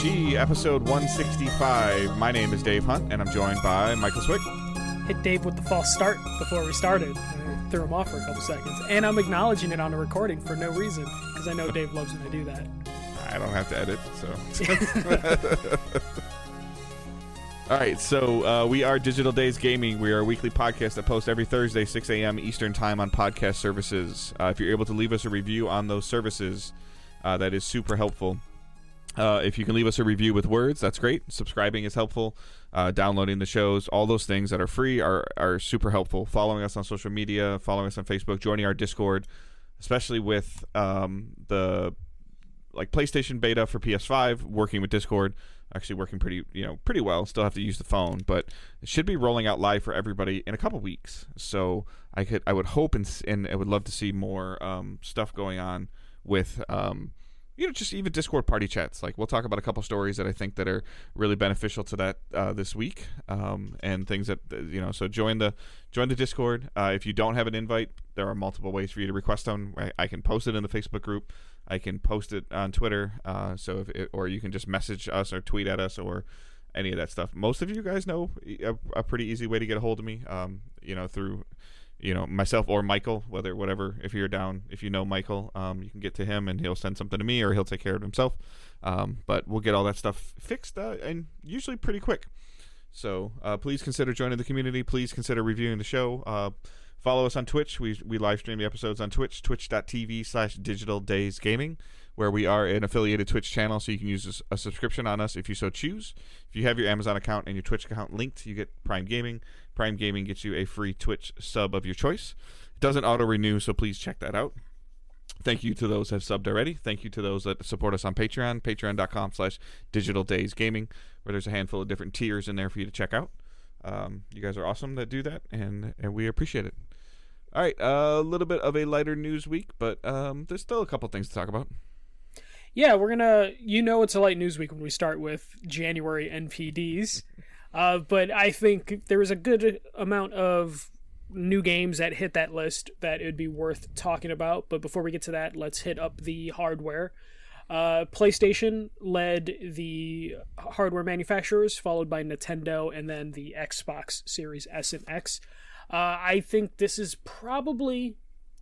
DDG, episode 165. My name is Dave Hunt, and I'm joined by Michael Swick. Hit Dave with the false start before we started. I threw him off for a couple seconds. And I'm acknowledging it on a recording for no reason, because I know Dave loves when I do that. I don't have to edit, so... All right, so we are Digital Days Gaming. We are a weekly podcast that posts every Thursday, 6 a.m. Eastern Time on podcast services. If you're able to leave us a review on those services, that is super helpful. If you can leave us a review with words, that's great. Subscribing is helpful. Downloading the shows, all those things that are free are super helpful. Following us on social media, following us on Facebook, joining our Discord, especially with the PlayStation beta for PS5, working with Discord, actually working pretty well. Still have to use the phone, but it should be rolling out live for everybody in a couple weeks. So I would hope and I would love to see more stuff going on with just even Discord party chats. Like, we'll talk about a couple stories that I think that are really beneficial to that this week, and things that So join the Discord. If you don't have an invite, there are multiple ways for you to request them. I can post it in the Facebook group. I can post it on Twitter. Or you can just message us or tweet at us or any of that stuff. Most of you guys know a pretty easy way to get a hold of me. Through myself or Michael, whatever. If you're down, if you know Michael, you can get to him and he'll send something to me or he'll take care of it himself. But we'll get all that stuff fixed and usually pretty quick. So please consider joining the community. Please consider reviewing the show. Follow us on Twitch. We live stream the episodes on Twitch, twitch.tv/DigitalDaysGaming, where we are an affiliated Twitch channel, so you can use a subscription on us if you so choose. If you have your Amazon account and your Twitch account linked, you get Prime Gaming. Prime Gaming gets you a free Twitch sub of your choice. It doesn't auto-renew, so please check that out. Thank you to those that have subbed already. Thank you to those that support us on Patreon, patreon.com/DigitalDaysGaming, where there's a handful of different tiers in there for you to check out. You guys are awesome that do that, and we appreciate it. All right, a little bit of a lighter news week, but there's still a couple things to talk about. Yeah, we're gonna. It's a light news week when we start with January NPDs, but I think there was a good amount of new games that hit that list that it would be worth talking about. But before we get to that, let's hit up the hardware. PlayStation led the hardware manufacturers, followed by Nintendo, and then the Xbox Series S and X. I think this is probably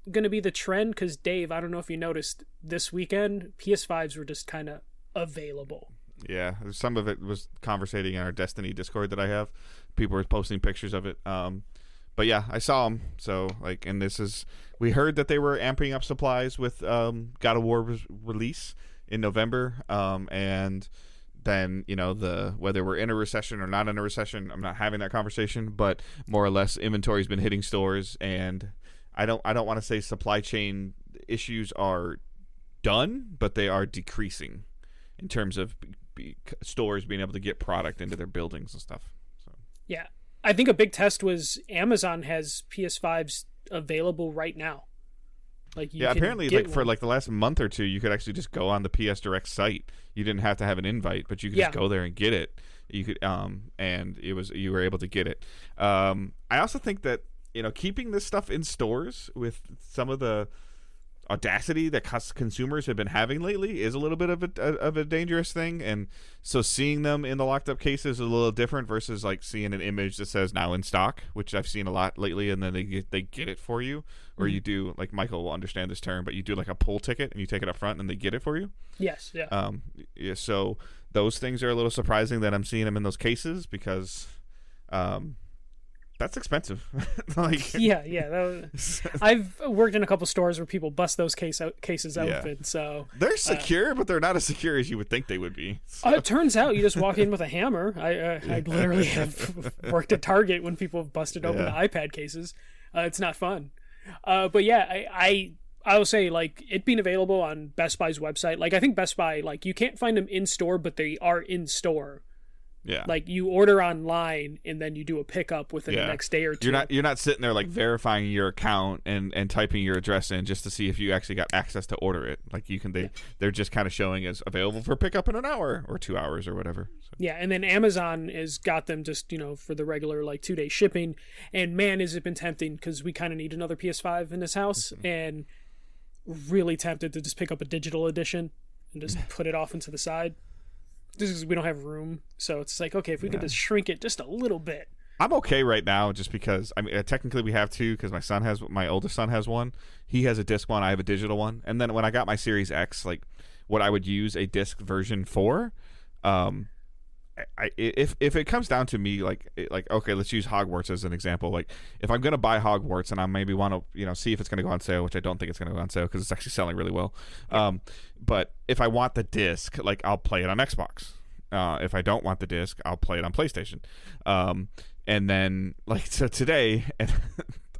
going to be the trend because, Dave, I don't know if you noticed, this weekend, PS5s were just kind of available. Yeah, some of it was conversating in our Destiny Discord that I have. People were posting pictures of it. But yeah, I saw them. So, and we heard that they were amping up supplies with God of War release in November. And then, whether we're in a recession or not in a recession, I'm not having that conversation, but more or less inventory's been hitting stores, and I don't want to say supply chain issues are done, but they are decreasing in terms of stores being able to get product into their buildings and stuff. So yeah, I think a big test was Amazon has PS5s available right now. Apparently, for the last month or two, you could actually just go on the PS Direct site. You didn't have to have an invite, but you could just go there and get it. You could, and you were able to get it. I also think that keeping this stuff in stores with some of the audacity that consumers have been having lately is a little bit of a dangerous thing, and so seeing them in the locked up cases is a little different versus seeing an image that says now in stock, which I've seen a lot lately, and then they get it for you, or you do, Michael will understand this term, but you do a pull ticket and you take it up front and they get it for you. Yes, yeah. So those things are a little surprising that I'm seeing them in those cases because that's expensive. Yeah. I've worked in a couple stores where people bust those cases open. So they're secure, but they're not as secure as you would think they would be. So. It turns out you just walk in with a hammer. I literally have worked at Target when people have busted open the iPad cases. It's not fun. But yeah, I will say it being available on Best Buy's website. I think Best Buy you can't find them in store, but they are in store. Yeah. You order online and then you do a pickup within the next day or two. You're not sitting there verifying your account and typing your address in just to see if you actually got access to order it. They're just kind of showing as available for pickup in an hour or 2 hours or whatever. So. Yeah, and then Amazon has got them just, for the regular 2-day shipping. And man, has it been tempting because we kind of need another PS5 in this house, and really tempted to just pick up a digital edition and just put it off into the side. just because we don't have room. So it's like, okay, if we could just shrink it just a little bit. I'm okay right now, just because. I mean, technically we have two, because my oldest son has one. He has a disc one. I have a digital one. And then when I got my Series X, like what I would use a disc version for, if it comes down to me, like okay, let's use Hogwarts as an example. Like if I'm gonna buy Hogwarts and I maybe want to see if it's gonna go on sale, which I don't think it's gonna go on sale because it's actually selling really well. But if I want the disc, like I'll play it on Xbox. If I don't want the disc, I'll play it on PlayStation. And then so today,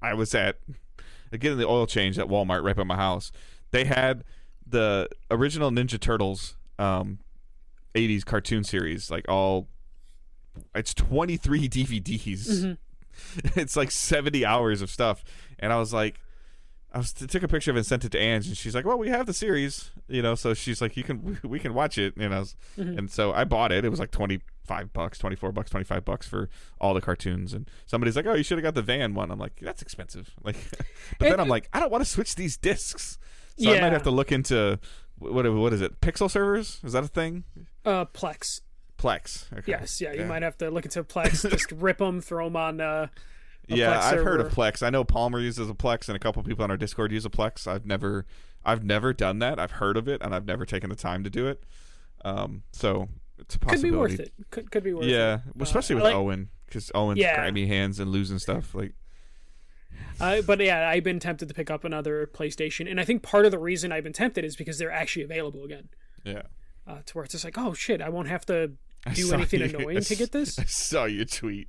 I was getting the oil change at Walmart right by my house. They had the original Ninja Turtles 80s cartoon series, it's 23 DVDs. Mm-hmm. It's like 70 hours of stuff. And I took a picture of it and sent it to Ange, and she's like, well, we have the series, so she's like, we can watch it, Mm-hmm. And so I bought it. It was like $25, $24, $25 for all the cartoons. And somebody's like, oh, you should have got the van one. I'm like, that's expensive. But then I'm like, I don't want to switch these discs. So I might have to look into what is it? Pixel servers? Is that a thing? Plex. Plex. Okay. Yes. Yeah. You might have to look into Plex. Just rip them, throw them on. Plex I've heard of server. Plex. I know Palmer uses a Plex, and a couple people on our Discord use a Plex. I've never done that. I've heard of it, and I've never taken the time to do it. So it's a possibility. Could be worth it. Could be worth it. Yeah, especially with Owen, because Owen's grimy hands and losing stuff. But yeah, I've been tempted to pick up another PlayStation, and I think part of the reason I've been tempted is because they're actually available again. Yeah. To where it's just like, oh shit, I won't have to do anything annoying to get this. I saw your tweet.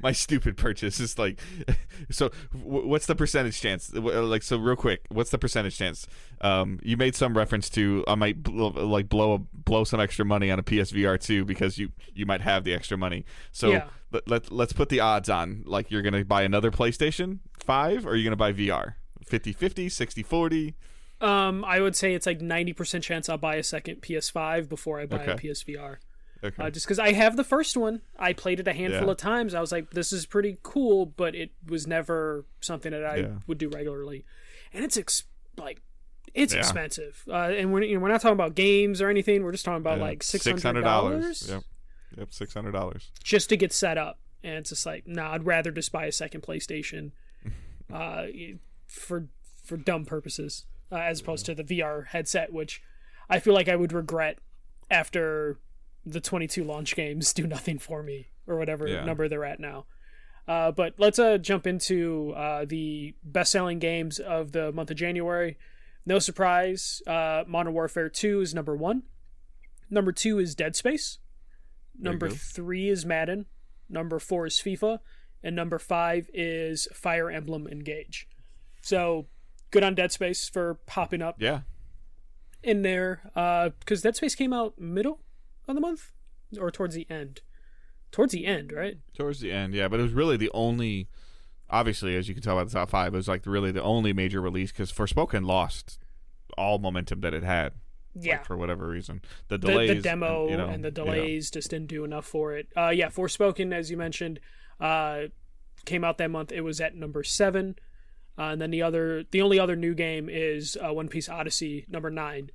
My stupid purchase is like, so what's the percentage chance? So real quick, what's the percentage chance? You made some reference to I might blow some extra money on a PSVR 2 because you might have the extra money. So let's put the odds on. Like, you're gonna buy another PlayStation 5, or are you gonna buy VR? 50-50, 60-40. I would say it's like 90% chance I'll buy a second PS5 before I buy a PSVR. Okay. Just because I have the first one, I played it a handful of times. I was like, this is pretty cool, but it was never something that I would do regularly. And it's expensive. And we're not talking about games or anything. We're just talking about like $600. Yep, $600 just to get set up. And it's just like, nah, I'd rather just buy a second PlayStation for dumb purposes. As opposed to the VR headset, which I feel like I would regret after the 22 launch games do nothing for me, or whatever number they're at now. But let's jump into the best-selling games of the month of January. No surprise, Modern Warfare 2 is number 1. Number 2 is Dead Space. Number 3 is Madden. Number 4 is FIFA. And number 5 is Fire Emblem Engage. So good on Dead Space for popping up in there. Because Dead Space came out middle of the month? Or towards the end? Towards the end, right? Towards the end, yeah. But it was really the only... Obviously, as you can tell by the top 5, it was like really the only major release, because Forspoken lost all momentum that it had. Yeah. For whatever reason. The delays. The demo and the delays just didn't do enough for it. Forspoken, as you mentioned, came out that month. It was at number 7. And then the only other new game is One Piece Odyssey, number 9.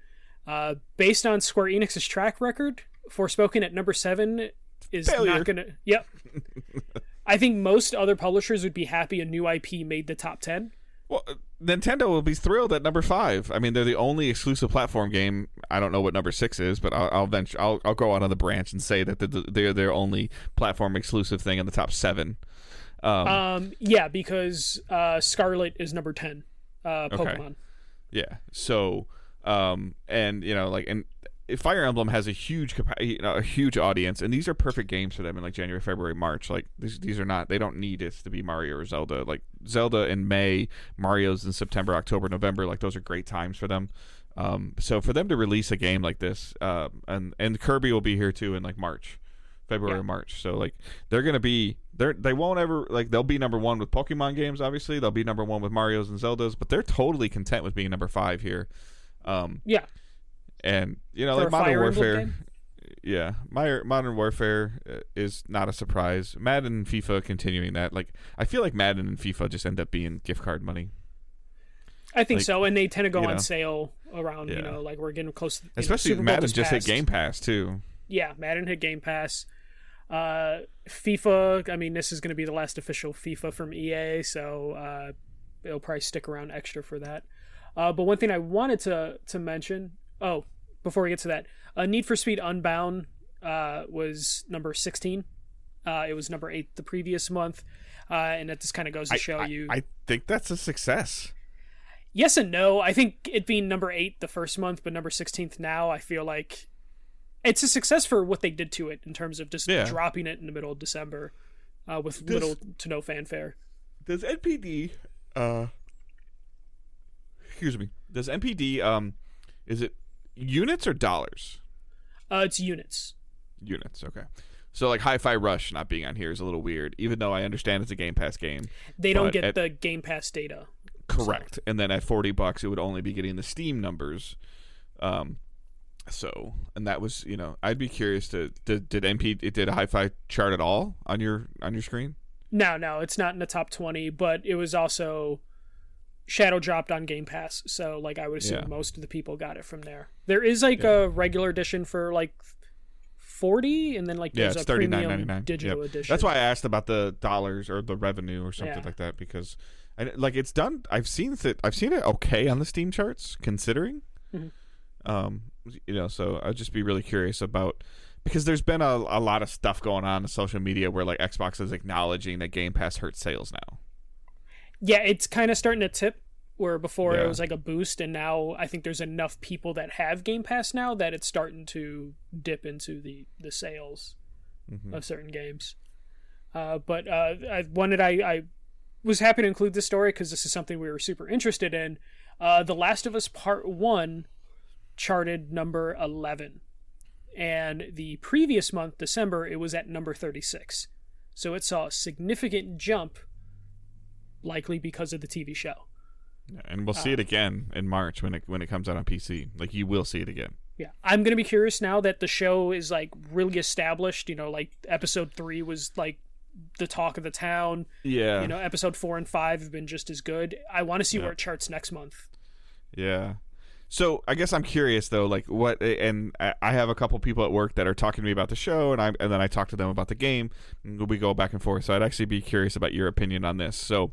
Based on Square Enix's track record, Forspoken at number 7 is failure. Not gonna. Yep. I think most other publishers would be happy a new IP made the top 10. Well, Nintendo will be thrilled at number 5. I mean, they're the only exclusive platform game. I don't know what number 6 is, but I'll go out on the branch and say that they're their only platform exclusive thing in the top 7. Because Scarlet is number 10. Pokemon. Okay. Yeah. So, and Fire Emblem has a huge audience, and these are perfect games for them in like January, February, March. Like these are not. They don't need it to be Mario or Zelda. Like Zelda in May, Mario's in September, October, November. Like those are great times for them. So for them to release a game like this, and Kirby will be here too in like February, March. So like they're gonna be they won't ever they'll be number 1 with Pokemon games. Obviously, they'll be number 1 with Mario's and Zeldas, but they're totally content with being number 5 here. And like Modern Warfare, Modern Warfare is not a surprise. Madden and FIFA continuing that. Like I feel like Madden and FIFA just end up being gift card money. I think Like, so, and they tend to go you on know. sale around, Yeah. like we're getting close to Especially Super Bowl Madden was just hit passed. Game Pass too. Yeah, Madden hit Game Pass. FIFA, I mean, this is going to be the last official FIFA from EA, so it'll probably stick around extra for that. But one thing I wanted to mention, before we get to that, Need for Speed Unbound was number 16. It was number 8 the previous month, and that just kind of goes to show you. I think that's a success. Yes and no. I think it being number 8 the first month, but number 16th now, I feel like it's a success for what they did to it in terms of just dropping it in the middle of December with little to no fanfare. Does NPD excuse me, does NPD is it units or dollars? It's units. Units, okay. So like Hi-Fi Rush not being on here is a little weird, even though I understand it's a Game Pass game. They don't get the Game Pass data. Correct. So. And then at $40 it would only be getting the Steam numbers. So, and that was, I'd be curious did Hi-Fi chart at all on your screen? No, it's not in the top 20, but it was also shadow dropped on Game Pass. So like I would assume most of the people got it from there. There is like a regular edition for like 40, and then like there's it's a premium $39.99 digital edition. That's why I asked about the dollars or the revenue or something like that, because it's done. I've seen it okay on the Steam charts considering. So I'd just be really curious about, because there's been a lot of stuff going on social media where like Xbox is acknowledging that Game Pass hurts sales now. Yeah, it's kind of starting to tip, where before it was like a boost, and now I think there's enough people that have Game Pass now that it's starting to dip into the sales of certain games. But I was happy to include this story because this is something we were super interested in. The Last of Us Part 1 charted number 11, and the previous month, December, it was at number 36. So it saw a significant jump, likely because of the TV show. And we'll see it again in March when it comes out on PC. Like, you will see it again. Yeah, I'm gonna be curious now that the show is like really established. Like episode 3 was like the talk of the town. Yeah. Episode 4 and 5 have been just as good. I want to see where it charts next month. Yeah. So I guess I'm curious though, like what, and I have a couple people at work that are talking to me about the show, and then I talk to them about the game. And we go back and forth. So I'd actually be curious about your opinion on this. So,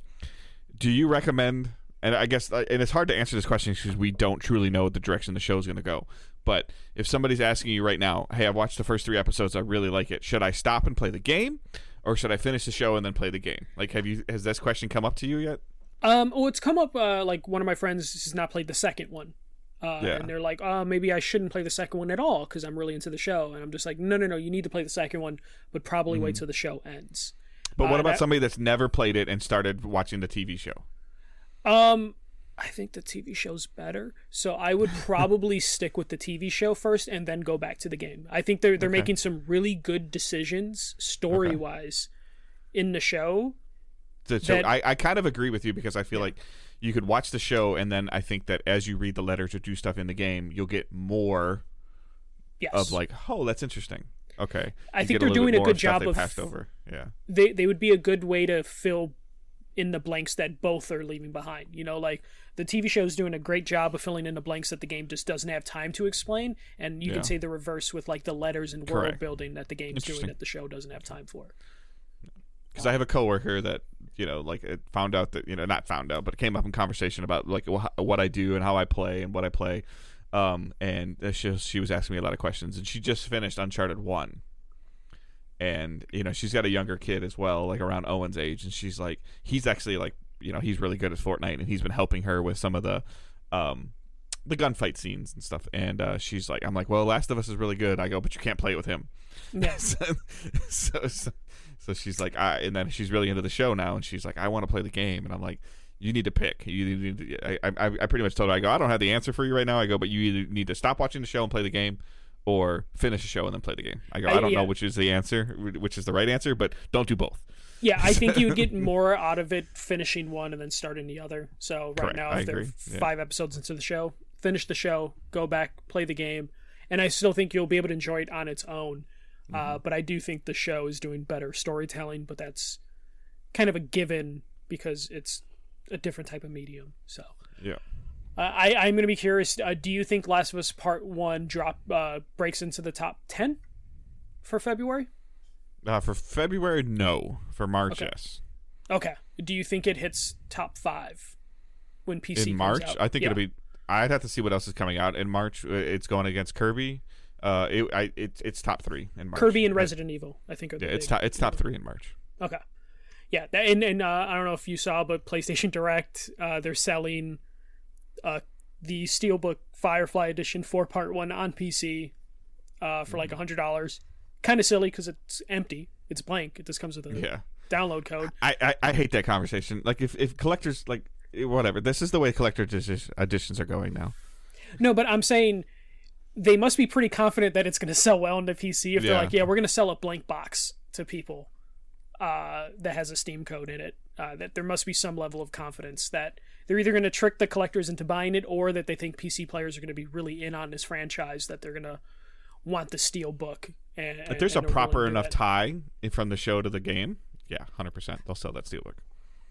do you recommend? And I guess, and it's hard to answer this question because we don't truly know the direction the show is going to go. But if somebody's asking you right now, hey, I've watched the first 3 episodes, I really like it. Should I stop and play the game, or should I finish the show and then play the game? Like, has this question come up to you yet? Well, it's come up. Like one of my friends has not played the second one. And they're like, maybe I shouldn't play the second one at all because I'm really into the show. And I'm just like, no, you need to play the second one, but probably wait till the show ends. But what about somebody that's never played it and started watching the TV show? I think the TV show's better, so I would probably stick with the TV show first and then go back to the game. I think they're making some really good decisions story-wise in the show. I kind of agree with you because I feel like you could watch the show, and then I think that as you read the letters or do stuff in the game, you'll get more of like, oh, that's interesting. Okay. I think they're doing a good job of passed over. Yeah. They would be a good way to fill in the blanks that both are leaving behind. Like the TV show is doing a great job of filling in the blanks that the game just doesn't have time to explain, and you can say the reverse with like the letters and world building that the game's doing that the show doesn't have time for. Because I have a coworker that it found out that not found out, but it came up in conversation about like what I do and how I play and what I play, and she was asking me a lot of questions, and she just finished Uncharted 1. And she's got a younger kid as well, like around Owen's age, and she's like, he's actually like, he's really good at Fortnite, and he's been helping her with some of the gunfight scenes and stuff. And she's like, I'm like, well, Last of Us is really good. I go, but you can't play with him. Yes. So she's like, and then she's really into the show now, and she's like, I want to play the game, and I'm like, you need to pick. I pretty much told her, I go, I don't have the answer for you right now. I go, but you either need to stop watching the show and play the game, or finish the show and then play the game. I go, I don't know which is the answer, which is the right answer, but don't do both. Yeah, I think you would get more out of it finishing one and then starting the other. So now, if they're 5 episodes into the show, finish the show, go back, play the game, and I still think you'll be able to enjoy it on its own. But I do think the show is doing better storytelling, but that's kind of a given because it's a different type of medium. So I'm going to be curious. Do you think Last of Us Part 1 breaks into the top 10 for February? For February, no. For March, Okay. yes. Okay. Do you think it hits top 5 when PC In comes March, out? I think Yeah. it'll be. I'd have to see what else is coming out in March. It's going against Kirby. It's top 3 in March. Kirby and Resident Evil, I think, are the It's big- top 3 in March. Okay. Yeah, and I don't know if you saw, but PlayStation Direct, they're selling the Steelbook Firefly Edition 4-part 1 on PC for like $100. Kind of silly because it's empty. It's blank. It just comes with a download code. I hate that conversation. Like if collectors like whatever. This is the way collector editions are going now. No, but I'm saying they must be pretty confident that it's going to sell well into PC if they're like, yeah, we're going to sell a blank box to people that has a Steam code in it. That there must be some level of confidence that they're either going to trick the collectors into buying it or that they think PC players are going to be really in on this franchise, that they're going to want the Steelbook. If there's a proper enough tie from the show to the game, 100%, they'll sell that Steelbook.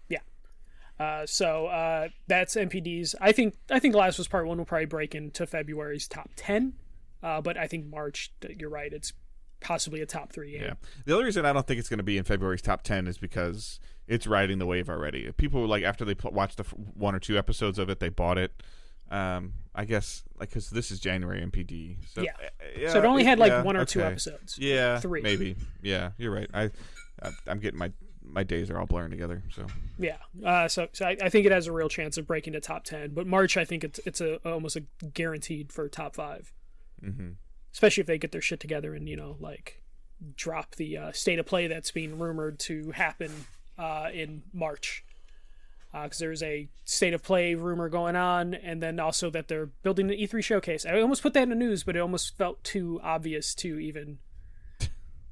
Yeah. So that's NPDs. I think Last of Us Part 1 will probably break into February's top 10. But I think March, you're right, it's possibly a top 3 game. Yeah. The only reason I don't think it's going to be in February's top 10 is because it's riding the wave already. People, like, after they watched the 1 or 2 episodes of it, they bought it. I guess, like, because this is January NPD. So, so it only had, like, 1 or 2 episodes. Yeah. 3. Maybe. Yeah, you're right. I'm getting my days are all blurring together. So yeah. So I think it has a real chance of breaking the top 10. But March, I think it's almost a guaranteed for top 5. Mm-hmm. Especially if they get their shit together and, like, drop the state of play that's being rumored to happen in March. Because there's a state of play rumor going on, and then also that they're building an E3 showcase. I almost put that in the news, but it almost felt too obvious to even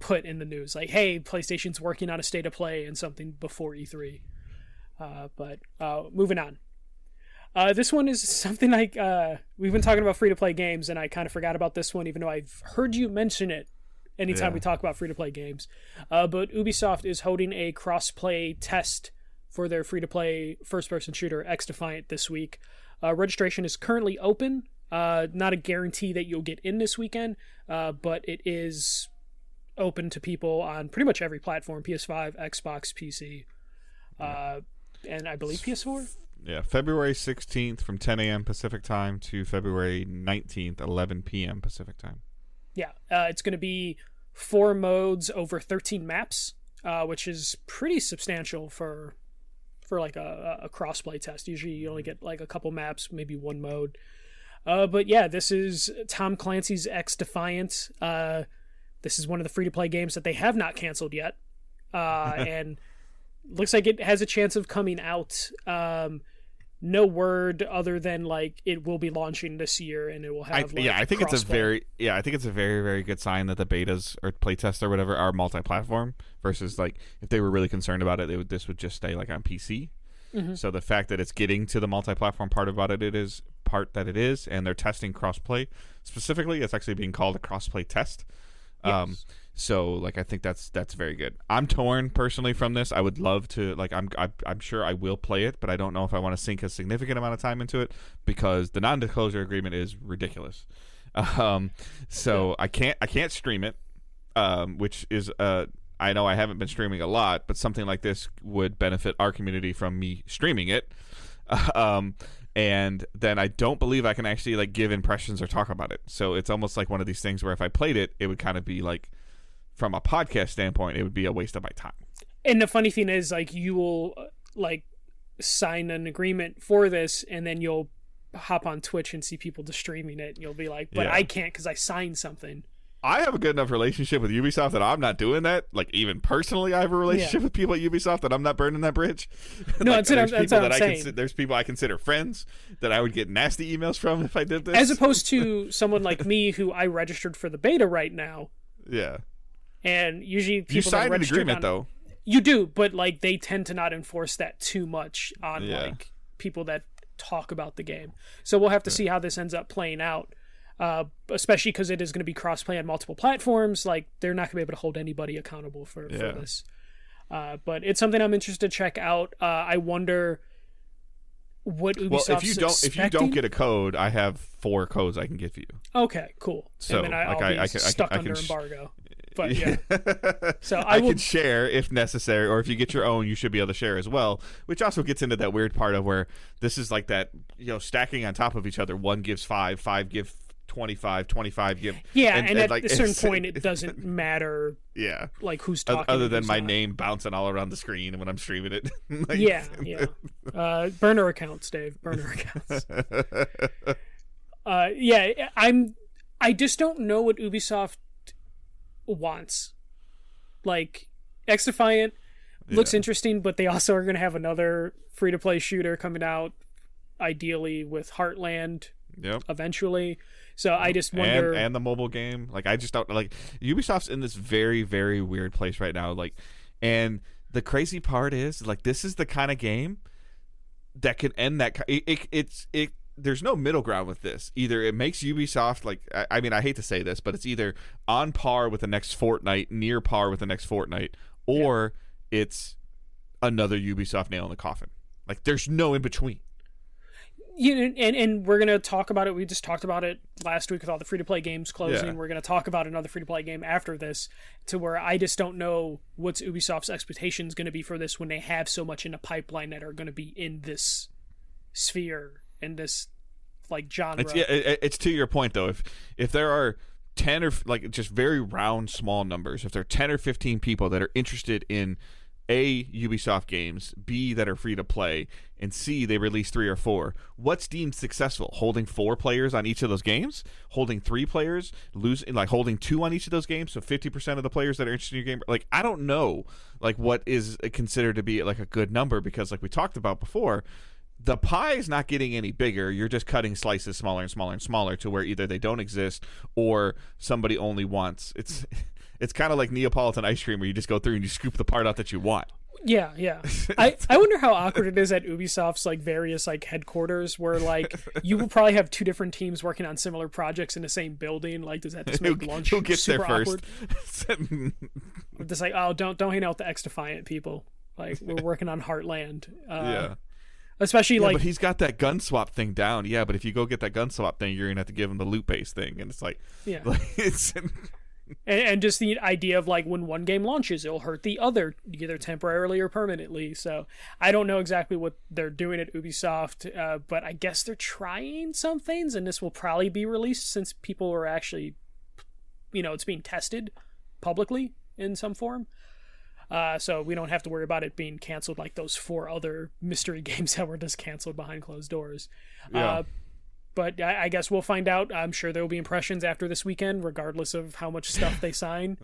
put in the news. Like, hey, PlayStation's working on a state of play and something before E3. But moving on. This one is something like we've been talking about free-to-play games, and I kind of forgot about this one, even though I've heard you mention it anytime we talk about free-to-play games. But Ubisoft is holding a cross-play test for their free-to-play first-person shooter X-Defiant this week. Registration is currently open. Not a guarantee that you'll get in this weekend, but it is open to people on pretty much every platform: PS5, Xbox, PC, and I believe PS4. Yeah, February 16th from 10 a.m. Pacific time to February 19th, 11 p.m. Pacific time. Yeah, it's going to be 4 modes over 13 maps, which is pretty substantial for like a crossplay test. Usually you only get like a couple maps, maybe 1 mode. But yeah, this is Tom Clancy's X-Defiant. This is one of the free-to-play games that they have not canceled yet. And looks like it has a chance of coming out. No word other than like it will be launching this year and it will have I think it's a crossplay. very, very good sign that the betas or playtests or whatever are multi-platform versus like if they were really concerned about it, this would just stay like on PC. Mm-hmm. So the fact that it's getting to the multi-platform part about it is and they're testing crossplay specifically. It's actually being called a crossplay test. Yes. So like I think that's very good. I'm torn personally from this. I would love to like I'm sure I will play it, but I don't know if I want to sink a significant amount of time into it because the non-disclosure agreement is ridiculous. So I can't stream it, which is I know I haven't been streaming a lot, but something like this would benefit our community from me streaming it. And then I don't believe I can actually like give impressions or talk about it. So it's almost like one of these things where if I played it, it would kind of be like, from a podcast standpoint, it would be a waste of my time. And the funny thing is, like, you will like sign an agreement for this, and then you'll hop on Twitch and see people just streaming it, and you'll be like, "But I can't because I signed something." I have a good enough relationship with Ubisoft that I'm not doing that. Like, even personally, I have a relationship with people at Ubisoft that I'm not burning that bridge. No, like, that's what I'm saying. There's people I consider friends that I would get nasty emails from if I did this. As opposed to someone like me who I registered for the beta right now. Yeah. And usually people you signed an agreement, though. You do, but like they tend to not enforce that too much on like people that talk about the game. So we'll have to see how this ends up playing out. Especially because it is going to be cross-play on multiple platforms. Like, they're not going to be able to hold anybody accountable for this. But it's something I'm interested to check out. I wonder, what Ubisoft's Well, if you don't expecting? get a code, I have 4 codes I can give you. Okay, cool. So, and then I'll be stuck under embargo. But yeah, so I can share if necessary, or if you get your own, you should be able to share as well. Which also gets into that weird part of where this is like that, stacking on top of each other. 1 gives 5, 5 give 25, 25 give. Yeah, and at a certain point, it doesn't matter. Yeah, like who's talking. Other than my name bouncing all around the screen when I'm streaming it. Yeah. Burner accounts, Dave. Burner accounts. I just don't know what Ubisoft wants. Like, X Defiant looks interesting, but they also are going to have another free-to-play shooter coming out, ideally with Heartland eventually. So I just wonder... And the mobile game. Like, I just don't... Like, Ubisoft's in this very, very weird place right now. Like, and the crazy part is, like, this is the kind of game that can end that... There's no middle ground with this. Either it makes Ubisoft, like, I mean, I hate to say this, but it's either on par with the next Fortnite, near par with the next Fortnite, or it's another Ubisoft nail in the coffin. Like, there's no in between. And we're going to talk about it. We just talked about it last week with all the free-to-play games closing. Yeah. We're going to talk about another free-to-play game after this, to where I just don't know what's Ubisoft's expectations going to be for this when they have so much in the pipeline that are going to be in this sphere, in this like genre. It's to your point, though. If there are 10 or like just very round small numbers, if there are 10 or 15 people that are interested in A, Ubisoft games, B, that are free to play, and C, they release 3 or 4, what's deemed successful? Holding 4 players on each of those games? Holding 3 players? Holding 2 on each of those games? So 50% of the players that are interested in your game? Like, I don't know, like, what is considered to be like a good number, because like we talked about before, the pie is not getting any bigger. You're just cutting slices smaller and smaller and smaller to where either they don't exist or somebody only wants. It's kind of like Neapolitan ice cream, where you just go through and you scoop the part out that you want. Yeah. I wonder how awkward it is at Ubisoft's like various like headquarters, where like you will probably have 2 different teams working on similar projects in the same building. Like, does that just make lunch who gets super there first? Awkward? Just like, oh, don't hang out with the X Defiant people. Like, we're working on Heartland. Yeah. Especially like, but he's got that gun swap thing down. Yeah, but if you go get that gun swap thing, you're gonna have to give him the loot based thing, and it's like, it's. And just the idea of like, when one game launches, it'll hurt the other, either temporarily or permanently. So I don't know exactly what they're doing at Ubisoft, but I guess they're trying some things, and this will probably be released since people are actually, it's being tested publicly in some form. So we don't have to worry about it being canceled like those 4 other mystery games that were just canceled behind closed doors. Yeah. But I guess we'll find out. I'm sure there will be impressions after this weekend, regardless of how much stuff they sign.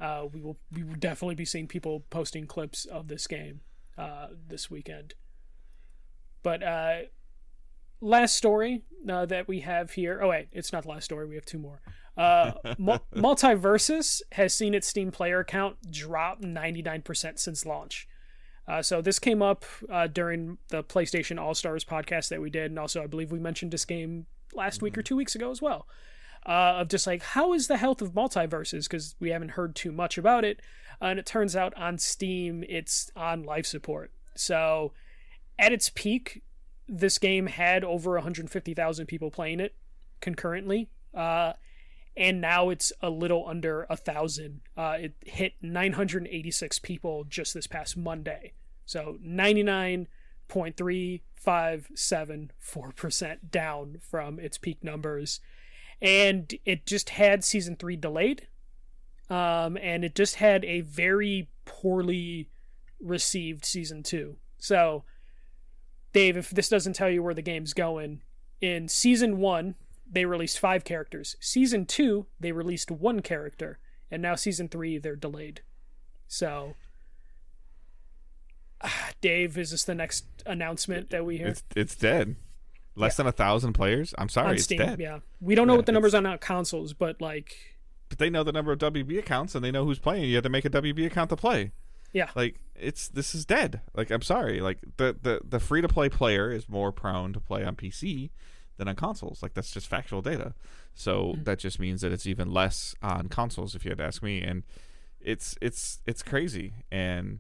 We will definitely be seeing people posting clips of this game this weekend. But last story that we have here. Oh wait, it's not the last story. We have 2 more. Multiversus has seen its Steam player count drop 99% since launch. So this came up during the PlayStation All-Stars podcast that we did, and also I believe we mentioned this game last week or 2 weeks ago as well. Of just like, how is the health of Multiversus? Because we haven't heard too much about it, and it turns out on Steam it's on life support. So at its peak, this game had over 150,000 people playing it concurrently. And now it's a little under 1,000. It hit 986 people just this past Monday. So 99.3574% down from its peak numbers. And it just had Season 3 delayed. And it just had a very poorly received Season 2. So, Dave, if this doesn't tell you where the game's going, in Season 1... they released 5 characters. Season 2, they released 1 character. And now Season 3, they're delayed. So, Dave, is this the next announcement that we hear? It's dead. Less than 1,000 players? I'm sorry, it's dead. Yeah. We don't know what the numbers are on consoles, but like... But they know the number of WB accounts, and they know who's playing. You have to make a WB account to play. Yeah. Like, this is dead. Like, I'm sorry. Like, the free-to-play player is more prone to play on PC than on consoles. Like, that's just factual data. So that just means that it's even less on consoles, if you had to ask me. And it's crazy. And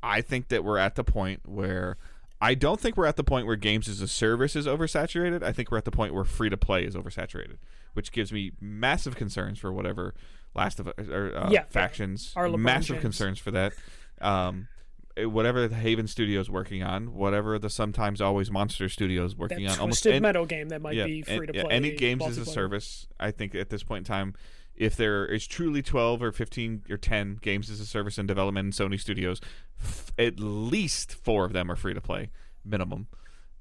I think that we're at the point where I don't think we're at the point where games as a service is oversaturated. I think we're at the point where free to play is oversaturated, which gives me massive concerns for whatever factions. Massive James. Concerns for that. Whatever the Haven Studio is working on, whatever the Sometimes Always Monster Studio is working on, Twisted Metal game that might be free to play. Any games as a service, I think at this point in time, if there is truly 12 or 15 or 10 games as a service in development in Sony Studios, at least 4 of them are free to play, minimum.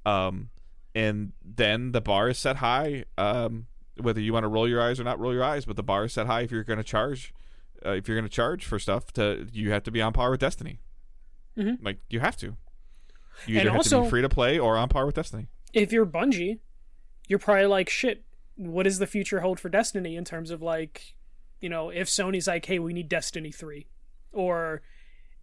And then the bar is set high, whether you want to roll your eyes or not roll your eyes, but the bar is set high if you're going to charge. If you're going to charge for stuff, you have to be on par with Destiny. Mm-hmm. Like, you have to. You either have to be free to play or on par with Destiny. If you're Bungie, you're probably like, shit, what does the future hold for Destiny in terms of, like, if Sony's like, hey, we need Destiny 3, or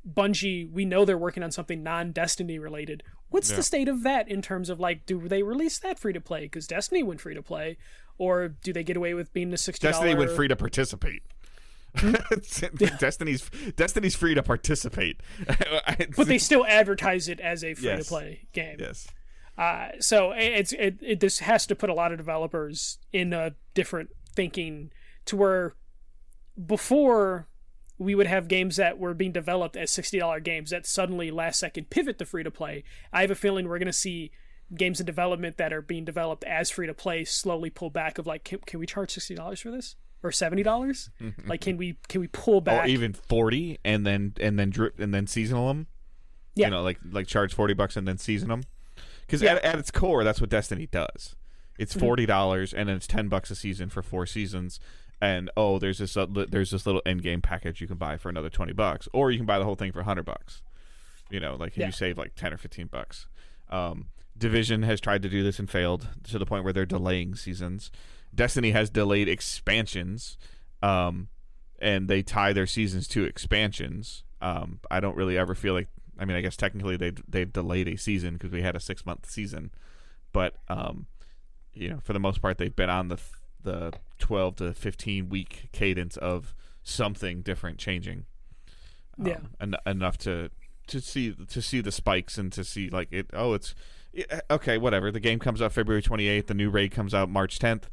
Bungie, we know they're working on something non-Destiny related. What's the state of that in terms of, like, do they release that free to play? Because Destiny went free to play, or do they get away with being the $60? Destiny went free to participate. Destiny's free to participate, but they still advertise it as a free to play game. Yes. So this has to put a lot of developers in a different thinking, to where before we would have games that were being developed as $60 games that suddenly last second pivot to free to play. I have a feeling we're going to see games in development that are being developed as free to play slowly pull back of, like, can we charge $60 for this? Or $70? Like, can we pull back? Or even $40 and then seasonal them? Yeah. Like charge $40 and then season them? Because at its core, that's what Destiny does. It's $40 and then it's $10 a season for 4 seasons. And there's this little end game package you can buy for another $20, or you can buy the whole thing for $100. You save like $10 or $15. Division has tried to do this and failed to the point where they're delaying seasons. Destiny has delayed expansions, and they tie their seasons to expansions. I don't really ever feel like, I mean, I guess technically they've delayed a season because we had a 6-month season, but for the most part they've been on the 12 to 15 week cadence of something different changing. Enough to see the spikes and to see, like, it's okay, whatever. The game comes out February 28th, the new raid comes out March 10th.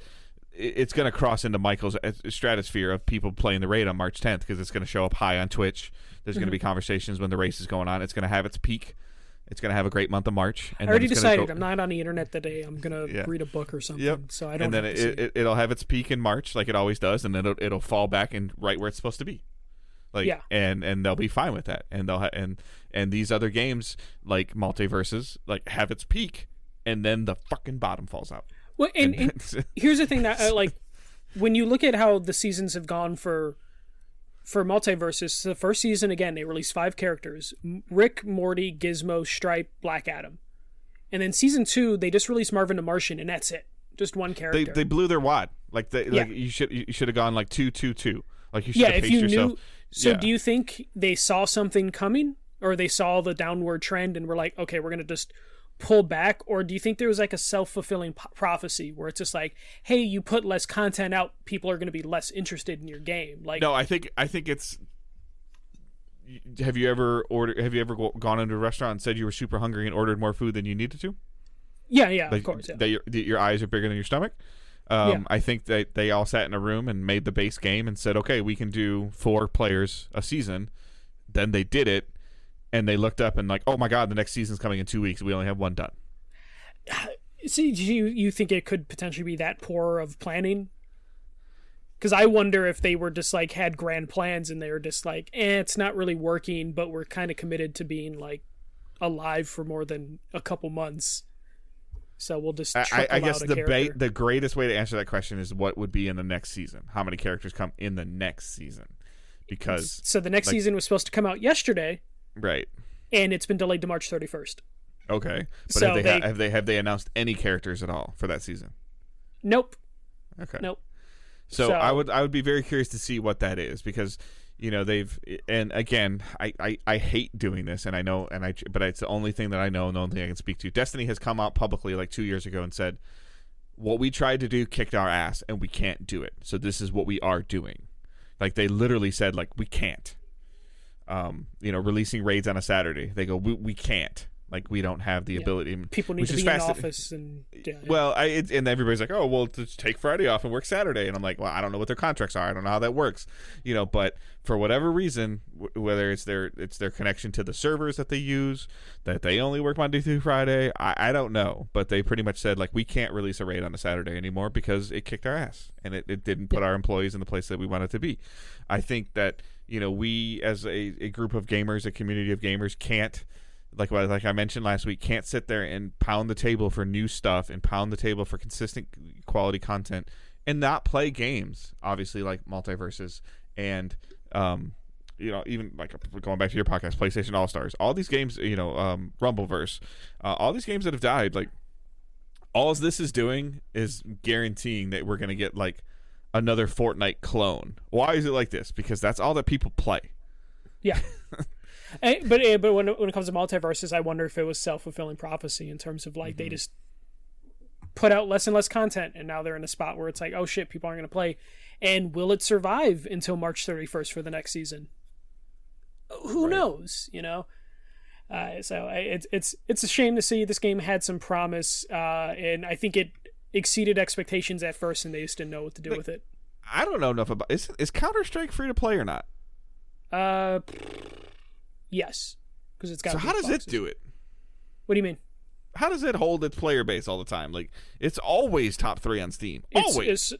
It's going to cross into Michael's stratosphere of people playing the raid on March 10th because it's going to show up high on Twitch. There's going to be conversations when the race is going on. It's going to have its peak. It's going to have a great month of March. And I already decided I'm not on the internet that day. I'm going to read a book or something. Yep. So I don't. And then it'll have its peak in March, like it always does, and then it'll fall back and right where it's supposed to be. And they'll be fine with that. And they'll and these other games like Multiversus have its peak, and then the fucking bottom falls out. Well, and here's the thing that when you look at how the seasons have gone for Multiversus, the first season, again, they released 5 characters: Rick, Morty, Gizmo, Stripe, Black Adam. And then season 2, they just released Marvin the Martian, and that's it. Just one character. They blew their wad. You should have gone 2-2-2. Like, you should have paced yourself. So do you think they saw something coming, or they saw the downward trend and were like, okay, we're going to just pull back? Or do you think there was like a self-fulfilling prophecy where it's just like, hey, you put less content out, people are going to be less interested in your game? Like, no, I think it's. Have you ever gone into a restaurant and said you were super hungry and ordered more food than you needed to? Yeah, of course. Yeah. That your eyes are bigger than your stomach. I think that they all sat in a room and made the base game and said, okay, we can do 4 players a season. Then they did it, and they looked up and like, oh my god, the next season's coming in 2 weeks. We only have 1 done. See, do you think it could potentially be that poor of planning? Because I wonder if they were just like had grand plans and they were just like, it's not really working, but we're kind of committed to being like alive for more than a couple months. So we'll just I guess the greatest way to answer that question is what would be in the next season. How many characters come in the next season? Because so the next season was supposed to come out yesterday, right? And it's been delayed to March 31st. Okay, but so have they announced any characters at all for that season? Nope. Okay. Nope. So I would be very curious to see what that is, because they've, and again, I hate doing this, and I know, but it's the only thing that I know and the only thing I can speak to. Destiny has come out publicly like 2 years ago and said, what we tried to do kicked our ass and we can't do it. So this is what we are doing. Like, they literally said, like, we can't. Releasing raids on a Saturday. They go, we can't. Like, we don't have the ability. People need to be in office. And well, and everybody's like, oh, well, just take Friday off and work Saturday. And I'm like, well, I don't know what their contracts are. I don't know how that works. But for whatever reason, whether it's their connection to the servers that they use, that they only work Monday through Friday, I don't know. But they pretty much said, like, we can't release a raid on a Saturday anymore because it kicked our ass. And it didn't put our employees in the place that we wanted to be. I think that, we as a group of gamers, a community of gamers, can't, like I mentioned last week, can't sit there and pound the table for new stuff and pound the table for consistent quality content and not play games, obviously, like Multiversus and even like going back to your podcast, PlayStation All-Stars, all these games, Rumbleverse, all these games that have died. Like, all this is doing is guaranteeing that we're going to get like another Fortnite clone. Why is it like this? Because that's all that people play. Yeah. But when it comes to Multiverses, I wonder if it was self-fulfilling prophecy in terms of like they just put out less and less content, and now they're in a spot where it's like, oh shit, people aren't going to play. And will it survive until March 31st for the next season? Who knows? So it's a shame to see. This game had some promise, and I think it exceeded expectations at first, and they just didn't know what to do with it. I don't know enough about. Is Counter-Strike free to play or not? Yes, because it's got. So how does it do it? What do you mean? How does it hold its player base all the time? Like, it's always top 3 on Steam. Always.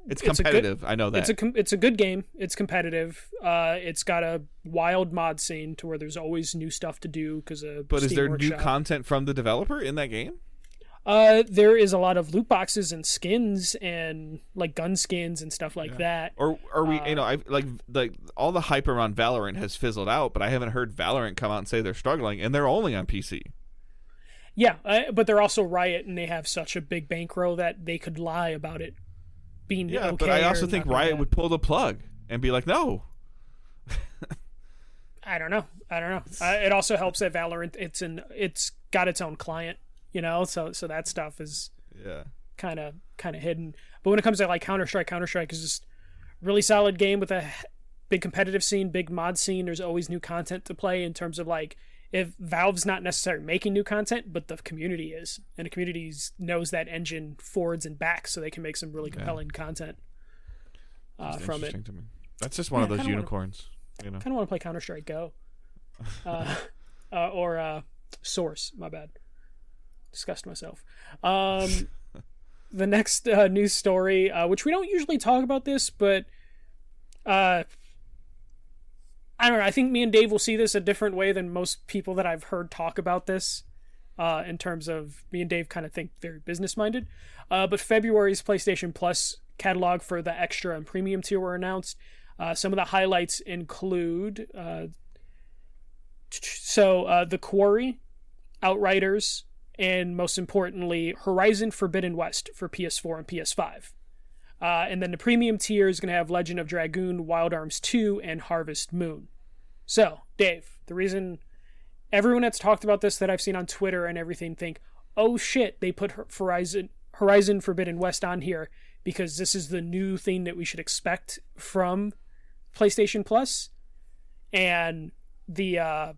It's competitive. I know that. It's a good game. It's competitive. It's got a wild mod scene to where there's always new stuff to do because of. But Steam is there Workshop. new content from the developer in that game? There is a lot of loot boxes and skins and like gun skins and stuff like that. Or are we? I like all the hype around Valorant has fizzled out, but I haven't heard Valorant come out and say they're struggling, and they're only on PC. Yeah, but they're also Riot, and they have such a big bankroll that they could lie about it being okay. Yeah, but I also think Riot would pull the plug and be like, no. I don't know. It also helps that Valorant it's got its own client. So that stuff is kind of hidden. But when it comes to like Counter-Strike is just a really solid game with a big competitive scene, big mod scene. There's always new content to play in terms of like if Valve's not necessarily making new content, but the community is, and the community knows that engine forwards and backs, so they can make some really compelling content from it. To me. That's just one of those unicorns. Kind of want to play Counter-Strike Go, or Source. My bad. Discussed myself. The next news story, which we don't usually talk about this, but I don't know. I think me and Dave will see this a different way than most people that I've heard talk about this. In terms of me and Dave kind of think very business minded. But February's PlayStation Plus catalog for the extra and premium tier were announced. Some of the highlights include The Quarry, Outriders, and most importantly, Horizon Forbidden West for PS4 and PS5. And then the premium tier is going to have Legend of Dragoon, Wild Arms 2, and Harvest Moon. So, Dave, the reason everyone that's talked about this that I've seen on Twitter and everything think, oh shit, they put Horizon Forbidden West on here because this is the new thing that we should expect from PlayStation Plus. And the,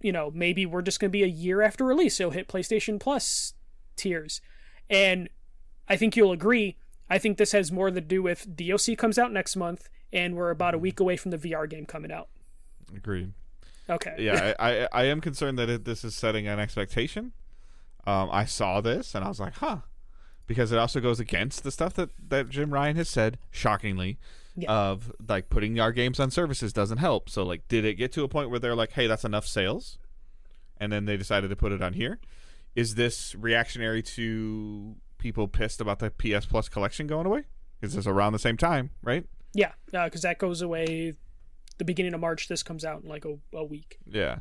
maybe we're just going to be a year after release, so hit PlayStation Plus tiers. And I think you'll agree, I think this has more to do with DOC comes out next month, and we're about a week away from the VR game coming out. Agreed. Okay. Yeah, I am concerned that this is setting an expectation. I saw this, and I was like, huh. Because it also goes against the stuff that Jim Ryan has said, shockingly, of, like, putting our games on services doesn't help. So, like, did it get to a point where they're like, hey, that's enough sales? And then they decided to put it on here? Is this reactionary to people pissed about the PS Plus collection going away? Because it's around the same time, right? Yeah, because that goes away the beginning of March. This comes out in like a week. Yeah.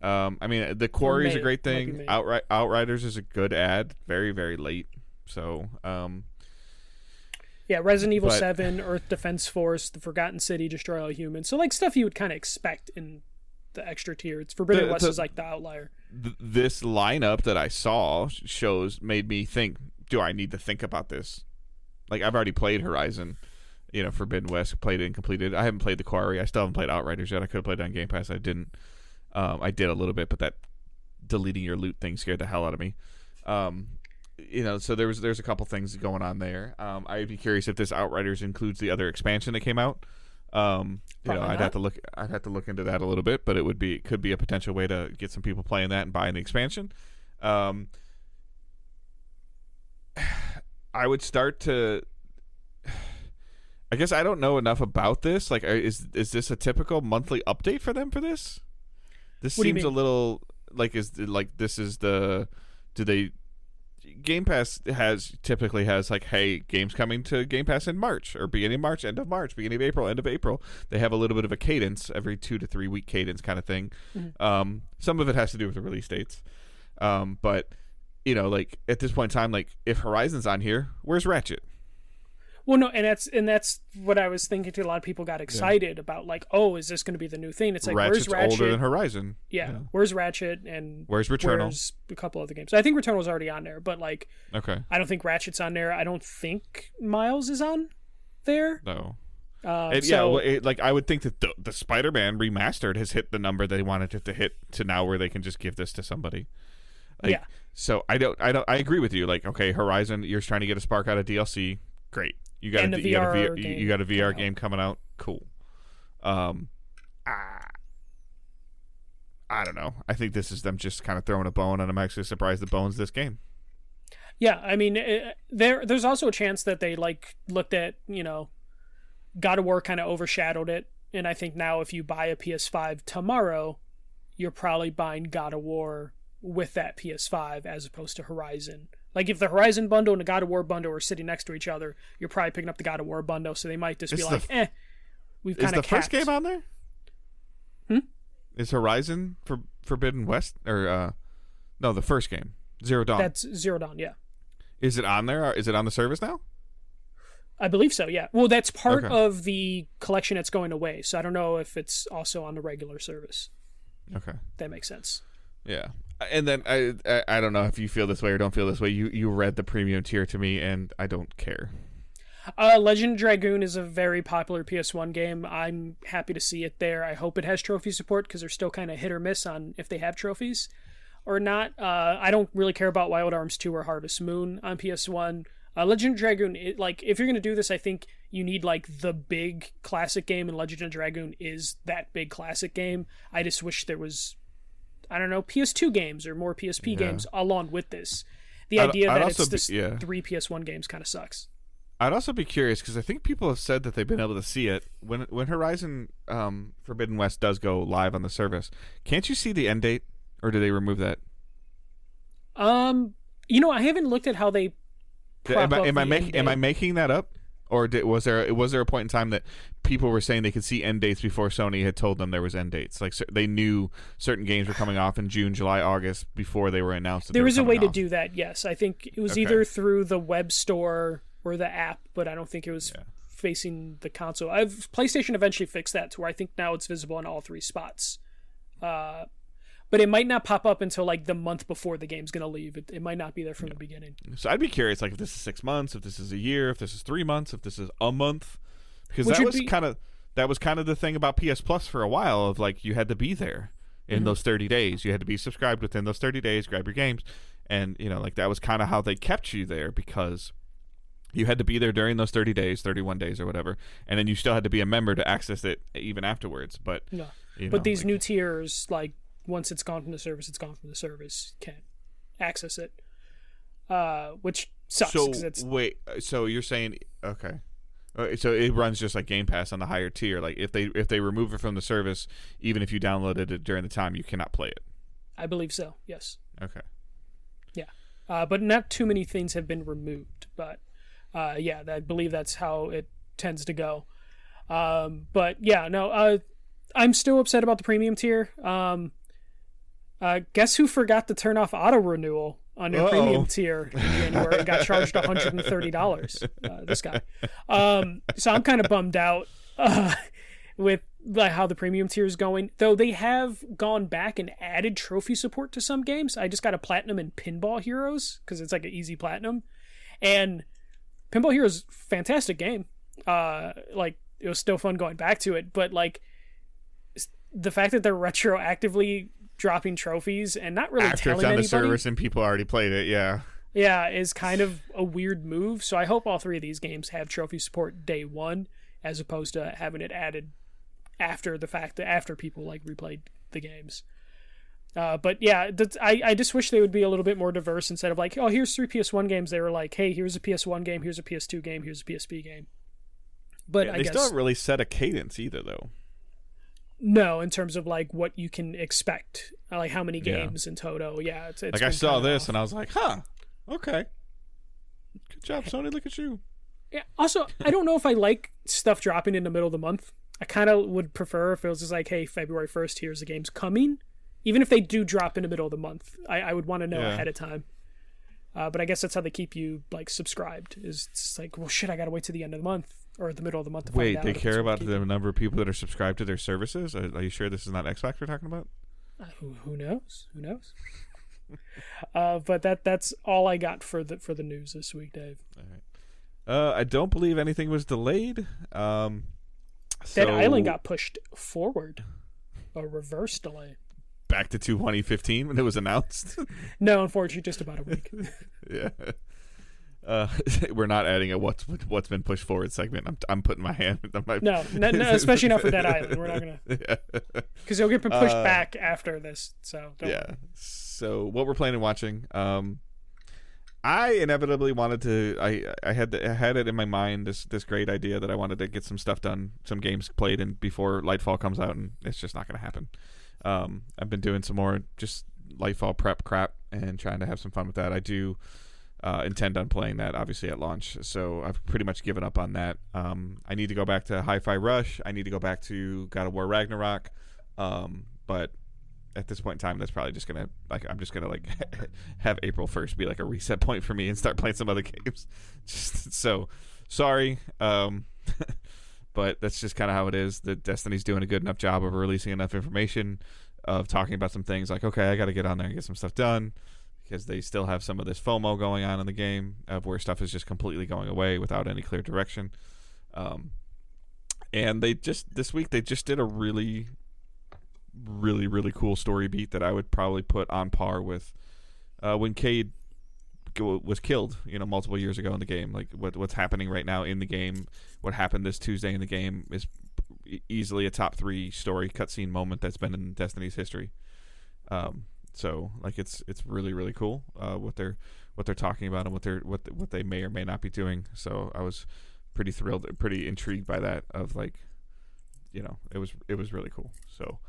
I mean, The Quarry is a great thing. Outriders is a good ad. Very, very late. So, yeah, Resident Evil 7, Earth Defense Force, The Forgotten City, Destroy All Humans. So, like, stuff you would kind of expect in the extra tier. It's Forbidden West is like the outlier. This lineup that I saw made me think, do I need to think about this? Like, I've already played Horizon, Forbidden West, played it and completed it. I haven't played The Quarry. I still haven't played Outriders yet. I could have played it on Game Pass. I didn't. I did a little bit, but that deleting your loot thing scared the hell out of me. So there's a couple things going on there. I'd be curious if this Outriders includes the other expansion that came out. I'd have to look into that a little bit, but it could be a potential way to get some people playing that and buying the expansion. I would start to. I guess I don't know enough about this. Like, is this a typical monthly update for them for this? This seems a little like do they? Game Pass typically has like, hey, games coming to Game Pass in March or beginning of March, end of March, beginning of April, end of April. They have a little bit of a cadence, every 2 to 3 week cadence kind of thing. Mm-hmm. Some of it has to do with the release dates, but like at this point in time, like if Horizon's on here, where's Ratchet? Well, no, and that's what I was thinking too. A lot of people got excited about, like, oh, is this going to be the new thing? It's like, Ratchet's where's Ratchet? Older than Horizon. Yeah. Where's Ratchet and where's Returnal? Where's a couple other games? I think Returnal's already on there, but like, okay, I don't think Ratchet's on there. I don't think Miles is on there. No. Like I would think that the Spider-Man remastered has hit the number they wanted it to hit to now where they can just give this to somebody. Like, yeah. So I agree with you. Like, okay, Horizon, you're trying to get a spark out of DLC. Great. You got a VR game coming out. Cool. I don't know. I think this is them just kind of throwing a bone, and I'm actually surprised the bone's this game. Yeah, I mean, there's also a chance that they looked at, God of War kind of overshadowed it, and I think now if you buy a PS5 tomorrow, you're probably buying God of War with that PS5 as opposed to Horizon. Like, if the Horizon bundle and the God of War bundle are sitting next to each other, you're probably picking up the God of War bundle, so they might just be like, we've kind of Is the first game on there? Is Horizon Forbidden West? Or, no, the first game. Zero Dawn. That's Zero Dawn, yeah. Is it on there? Is it on the service now? I believe so, yeah. Well, that's part of the collection that's going away, so I don't know if it's also on the regular service. Okay. That makes sense. Yeah. And then I don't know if you feel this way or don't feel this way. You read the premium tier to me, and I don't care. Legend of Dragoon is a very popular PS1 game. I'm happy to see it there. I hope it has trophy support because they're still kind of hit or miss on if they have trophies or not. I don't really care about Wild Arms 2 or Harvest Moon on PS1. Legend of Dragoon, if you're going to do this, I think you need the big classic game, and Legend of Dragoon is that big classic game. I just wish there was, I don't know, PS2 games or more PSP games along with this. The idea that it's just 3 PS1 games kind of sucks. I'd also be curious because I think people have said that they've been able to see it when Horizon Forbidden West does go live on the service. Can't you see the end date, or do they remove that? I haven't looked at how they. Am I making that up, or was there a point in time that people were saying they could see end dates before Sony had told them there was end dates? Like, they knew certain games were coming off in June, July, August before they were announced. There was a way to do that. Yes, I think it was either through the web store or the app, but I don't think it was facing the console. PlayStation eventually fixed that to where I think now it's visible in all 3 spots. But it might not pop up until the month before the game's going to leave. It might not be there from the beginning. So I'd be curious, if this is 6 months, if this is a year, if this is 3 months, if this is a month, because that was kind of the thing about PS Plus for a while of you had to be there in those 30 days. You had to be subscribed within those 30 days, grab your games, and that was kind of how they kept you there because you had to be there during those 30 days, 31 days or whatever, and then you still had to be a member to access it even afterwards. But but these new tiers, once it's gone from the service, it's gone from the service. Can't access it, which sucks. So you're saying so it runs just like Game Pass on the higher tier. If they remove it from the service, even if you downloaded it during the time, you cannot play it. I believe so. Yes. Okay. Yeah, but not too many things have been removed. But I believe that's how it tends to go. But yeah, no, I'm still upset about the premium tier. Guess who forgot to turn off auto renewal on their premium tier in January and got charged $130? This guy. So I'm kind of bummed out with how the premium tier is going. Though they have gone back and added trophy support to some games. I just got a platinum in Pinball Heroes because it's an easy platinum, and Pinball Heroes, fantastic game. It was still fun going back to it, but the fact that they're retroactively dropping trophies and not really after telling it's on anybody. the service and people already played it. Yeah, is kind of a weird move. So I hope all 3 of these games have trophy support day one, as opposed to having it added after the fact, after people like replayed the games. But yeah, I just wish they would be a little bit more diverse instead of like, oh, here's 3 PS1 games. They were like, hey, here's a PS1 game, here's a PS2 game, here's a PSP game. But I guess still haven't really set a cadence either, though. No, in terms of like what you can expect, like how many games in total. Yeah, it's like I saw this and I was like, huh, okay, good job, Sony. Look at you. Yeah. Also, I don't know if I like stuff dropping in the middle of the month. I kind of would prefer if it was just like, hey, February 1st, here's the games coming. Even if they do drop in the middle of the month, I would want to know ahead of time. But I guess that's how they keep you like subscribed. Is it's like, well, shit, I gotta wait to the end of the month or the middle of the month to find out. Wait, they care about the number of people that are subscribed to their services? Are you sure this is not X-Factor we're talking about? Who knows? Who knows? But that's all I got for the news this week, Dave. All right. I don't believe anything was delayed. Dead Island got pushed forward, a reverse delay. Back to 2015 when it was announced. No, unfortunately, just about a week. Yeah. We're not adding a what's been pushed forward segment. I'm putting my hand on my... No, especially not for Dead Island. We're not gonna, because it'll get pushed back after this. So don't worry. So what we're planning on watching, I inevitably wanted to. I had it in my mind, this great idea that I wanted to get some stuff done, some games played, and before Lightfall comes out, and it's just not going to happen. I've been doing some more just Lightfall prep crap and trying to have some fun with that. I do intend on playing that obviously at launch, so I've pretty much given up on that. I need to go back to Hi-Fi Rush. I need to go back to God of War Ragnarok, but at this point in time, that's probably just gonna I'm just gonna have April 1st be like a reset point for me and start playing some other games. Just so sorry, but that's just kind of how it is. That Destiny's doing a good enough job of releasing enough information, of talking about some things like, okay, I got to get on there and get some stuff done, because they still have some of this FOMO going on in the game of where stuff is just completely going away without any clear direction. And this week they just did a really cool story beat that I would probably put on par with when Cade was killed, multiple years ago in the game. Like what's happening right now in the game, what happened this Tuesday in the game is easily a top 3 story cutscene moment that's been in Destiny's history. So it's really cool what they're talking about and what they may or may not be doing. So I was pretty thrilled, pretty intrigued by that. Of it was really cool. So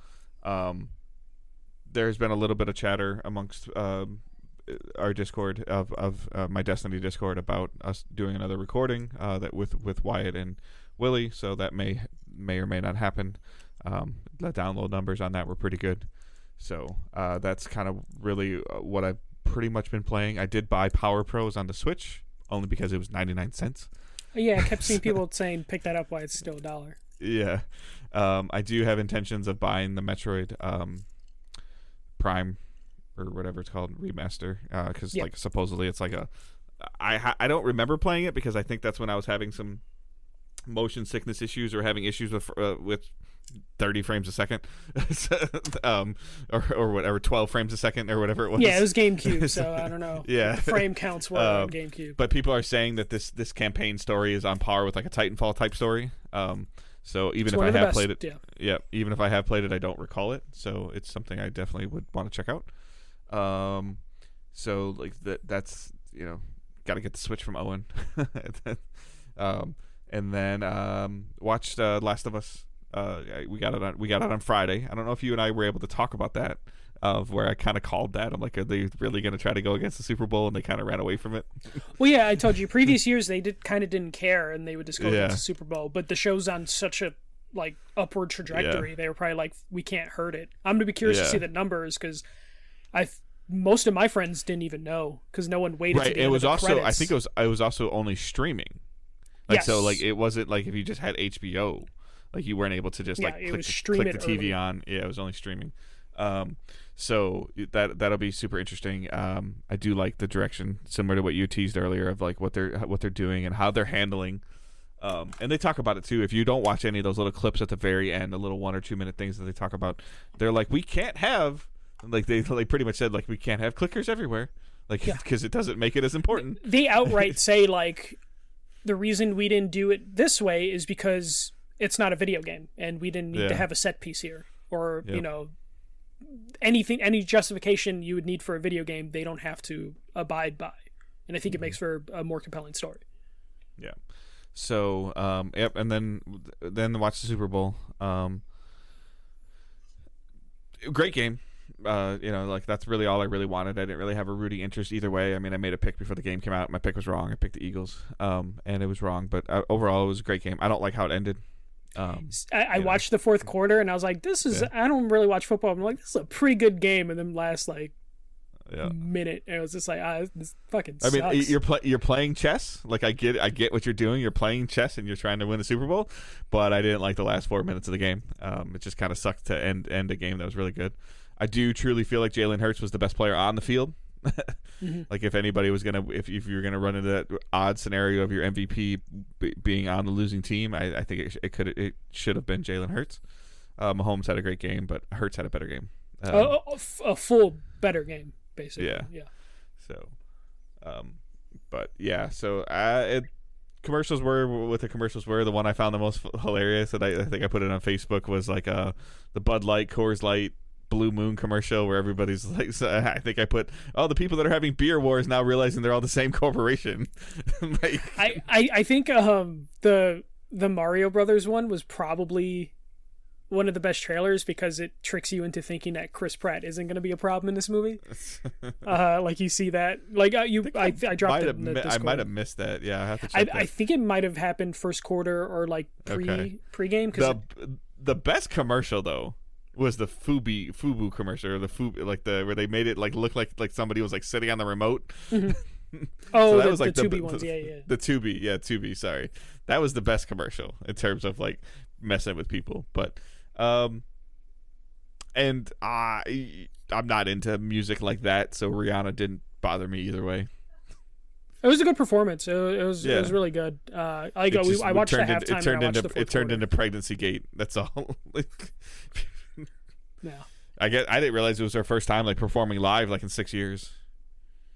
there's been a little bit of chatter amongst our Discord of my Destiny Discord about us doing another recording that with Wyatt and Willie. So that may or may not happen. The download numbers on that were pretty good. So that's kind of really what I've pretty much been playing. I did buy Power Pros on the Switch only because it was 99 cents. Yeah, I kept seeing people saying pick that up while it's still $1. Yeah. I do have intentions of buying the Metroid Prime or whatever it's called, remaster, because supposedly it's like I don't remember playing it because I think that's when I was having some motion sickness issues or having issues with 30 frames a second or whatever, 12 frames a second or whatever it was. Yeah, it was GameCube, so I don't know. Yeah, the frame counts were on GameCube. But people are saying that this campaign story is on par with like a Titanfall type story. So even if I have played it, even if I have played it, I don't recall it. So it's something I definitely would want to check out. So like that's got to get the Switch from Owen, and then watched Last of Us. We got it on Friday. I don't know if you and I were able to talk about that. Of where I kind of called that. I'm like, are they really going to try to go against the Super Bowl? And they kind of ran away from it. Well, yeah, I told you previous years they didn't care and they would just go against the Super Bowl. But the show's on such a upward trajectory. They were probably like, we can't hurt it. I'm gonna be curious to see the numbers because most of my friends didn't even know because no one waited. Right, to the end of the credits. I think it was also only streaming. So it wasn't like if you just had HBO, like you weren't able to just click the TV on. Yeah, it was only streaming. So that'll be super interesting. I do like the direction, similar to what you teased earlier, of like what they're doing and how they're handling. And they talk about it too. If you don't watch any of those little clips at the very end, the little 1 or 2 minute things that they talk about, they're like, we can't have Like they pretty much said like we can't have clickers everywhere, like because it doesn't make it as important. They outright say like the reason we didn't do it this way is because it's not a video game and we didn't need to have a set piece here, or you know, any justification you would need for a video game they don't have to abide by, and I think it makes for a more compelling story. Yeah. So and then watch the Super Bowl. Great game. You know, like that's really all I really wanted. I didn't really have a rooting interest either way. I mean, I made a pick before the game came out. My pick was wrong. I picked the Eagles, and it was wrong. But overall, it was a great game. I don't like how it ended. I watched the fourth quarter, and I was like, "This is." I don't really watch football. I'm like, "This is a pretty good game." And then last like minute, and it was just like, "This fucking sucks." I mean, you're playing chess. Like I get what you're doing. You're playing chess, and you're trying to win the Super Bowl. But I didn't like the last 4 minutes of the game. It just kind of sucked to end a game that was really good. I do truly feel like Jalen Hurts was the best player on the field. Like if anybody was gonna, if you're gonna run into that odd scenario of your MVP being on the losing team, I think it should have been Jalen Hurts. Mahomes had a great game, but Hurts had a better game. A full better game, basically. Yeah. So, but yeah. So commercials were what the commercials were. The one I found the most hilarious, and I think I put it on Facebook, was like the Bud Light, Coors Light, Blue Moon commercial where everybody's like, I think I put, the people that are having beer wars now realizing they're all the same corporation. Like, I think the Mario Brothers one was probably one of the best trailers because it tricks you into thinking that Chris Pratt isn't going to be a problem in this movie. Like you see that, like I dropped it in the Discord. I might have missed that. Yeah, I have to check I think it might have happened first quarter or like pre-game. The best commercial though was the Fubu commercial, or the Fubu, like where they made it like look like somebody was like sitting on the remote. Mm-hmm. So that was like the Tubi ones, yeah. The Tubi, sorry. That was the best commercial in terms of like messing with people. But and I'm not into music like that, so Rihanna didn't bother me either way. It was a good performance. It was really good. I watched the halftime. It turned into Pregnancy Gate. That's all. Yeah. I didn't realize it was her first time like performing live like in 6 years.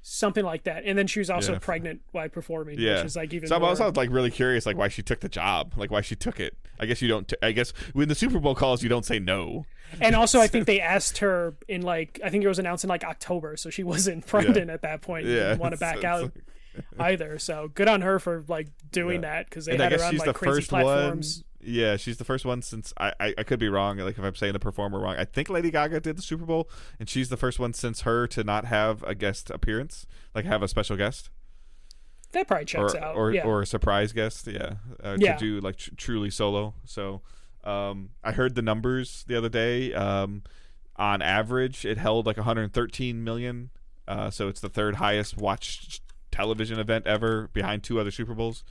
Something like that. And then she was also pregnant while performing, which is like even more. I was also like really curious like why she took the job, like why she took it. I guess you don't I guess when the Super Bowl calls you don't say no. And also I think they asked her in like, I think it was announced in like October, so she wasn't pregnant at that point and didn't want to back out either. So good on her for like doing that, because they had her on like crazy platforms. Yeah, she's the first one since I could be wrong. Like if I'm saying the performer wrong, I think Lady Gaga did the Super Bowl, and she's the first one since her to not have a guest appearance, like have a special guest. That probably checks out. Or a surprise guest, to do like truly solo. So I heard the numbers the other day. On average, it held like 113 million. So it's the third highest watched television event ever, behind two other Super Bowls.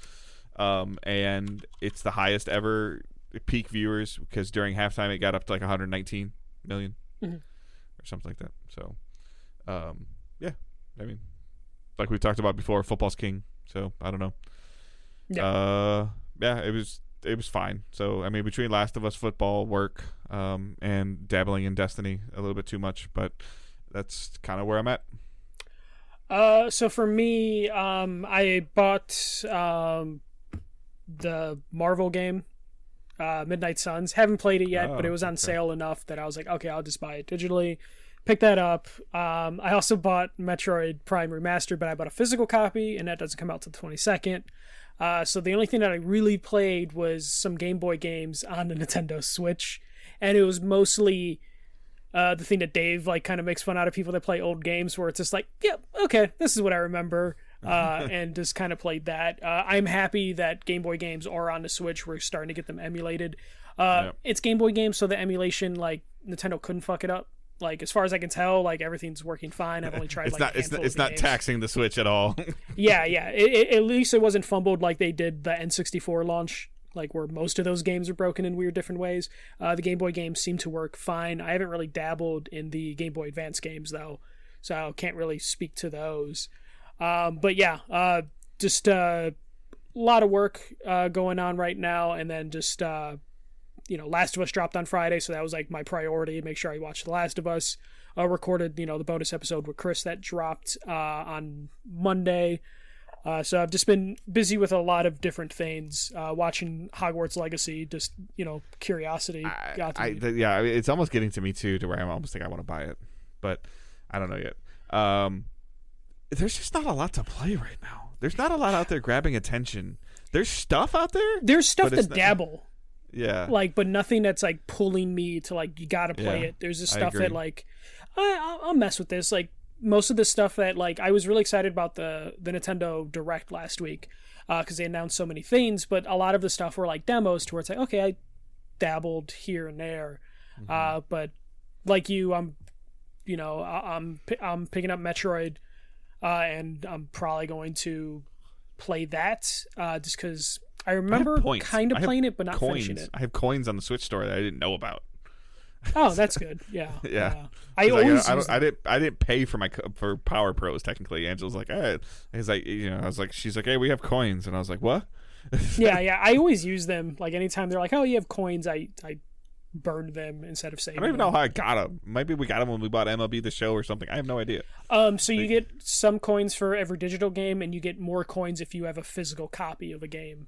And it's the highest ever peak viewers, because during halftime it got up to like 119 million or something like that. So, I mean, like we talked about before, football's king. So I don't know. It was fine. So I mean, between Last of Us, football, work, and dabbling in Destiny a little bit too much, but that's kind of where I'm at. So for me, I bought the Marvel game, Midnight Suns. Haven't played it yet, but it was on sale enough that I was like, okay, I'll just buy it digitally. Pick that up. I also bought Metroid Prime Remastered, but I bought a physical copy, and that doesn't come out till the 22nd. So the only thing that I really played was some Game Boy games on the Nintendo Switch, and it was mostly the thing that Dave like kind of makes fun out of people that play old games, where it's just like, yeah, okay, this is what I remember. And just kind of played that. I'm happy that Game Boy games are on the Switch. We're starting to get them emulated. It's Game Boy games, so the emulation, like, Nintendo couldn't fuck it up. Like, as far as I can tell, like, everything's working fine. I've only tried it's not taxing the Switch at all. Yeah. At least it wasn't fumbled like they did the N64 launch, like where most of those games are broken in weird different ways. The Game Boy games seem to work fine. I haven't really dabbled in the Game Boy Advance games though, so I can't really speak to those. But yeah, just a lot of work going on right now, and then just Last of Us dropped on Friday, so that was like my priority to make sure I watched The Last of Us. Recorded, the bonus episode with Chris that dropped on Monday. So I've just been busy with a lot of different things. Watching Hogwarts Legacy, just curiosity got to me. Yeah, it's almost getting to me too, to where I almost think I want to buy it, but I don't know yet. There's just not a lot to play right now. There's not a lot out there grabbing attention. There's stuff out there. There's stuff to dabble. Yeah. But nothing that's like pulling me to you gotta play it. There's just stuff that I'll mess with this. Most of the stuff that I was really excited about the Nintendo Direct last week because they announced so many things, but a lot of the stuff were demos to where it's okay, I dabbled here and there. But like you, I'm picking up Metroid, and I'm probably going to play that just because I remember kind of playing it but not finishing it. I have coins on the Switch store that I didn't know about. Oh, that's good. Yeah. Yeah. I didn't pay for for Power Pros technically. Angela's like, I was like, I was like, she's like, hey, we have coins, and I was like, what? yeah. I always use them. Anytime they're like, oh, you have coins, I burned them instead of saving. I don't even know how I got them. Maybe we got them when we bought MLB The Show or something. I have no idea. So you get some coins for every digital game, and you get more coins if you have a physical copy of a game.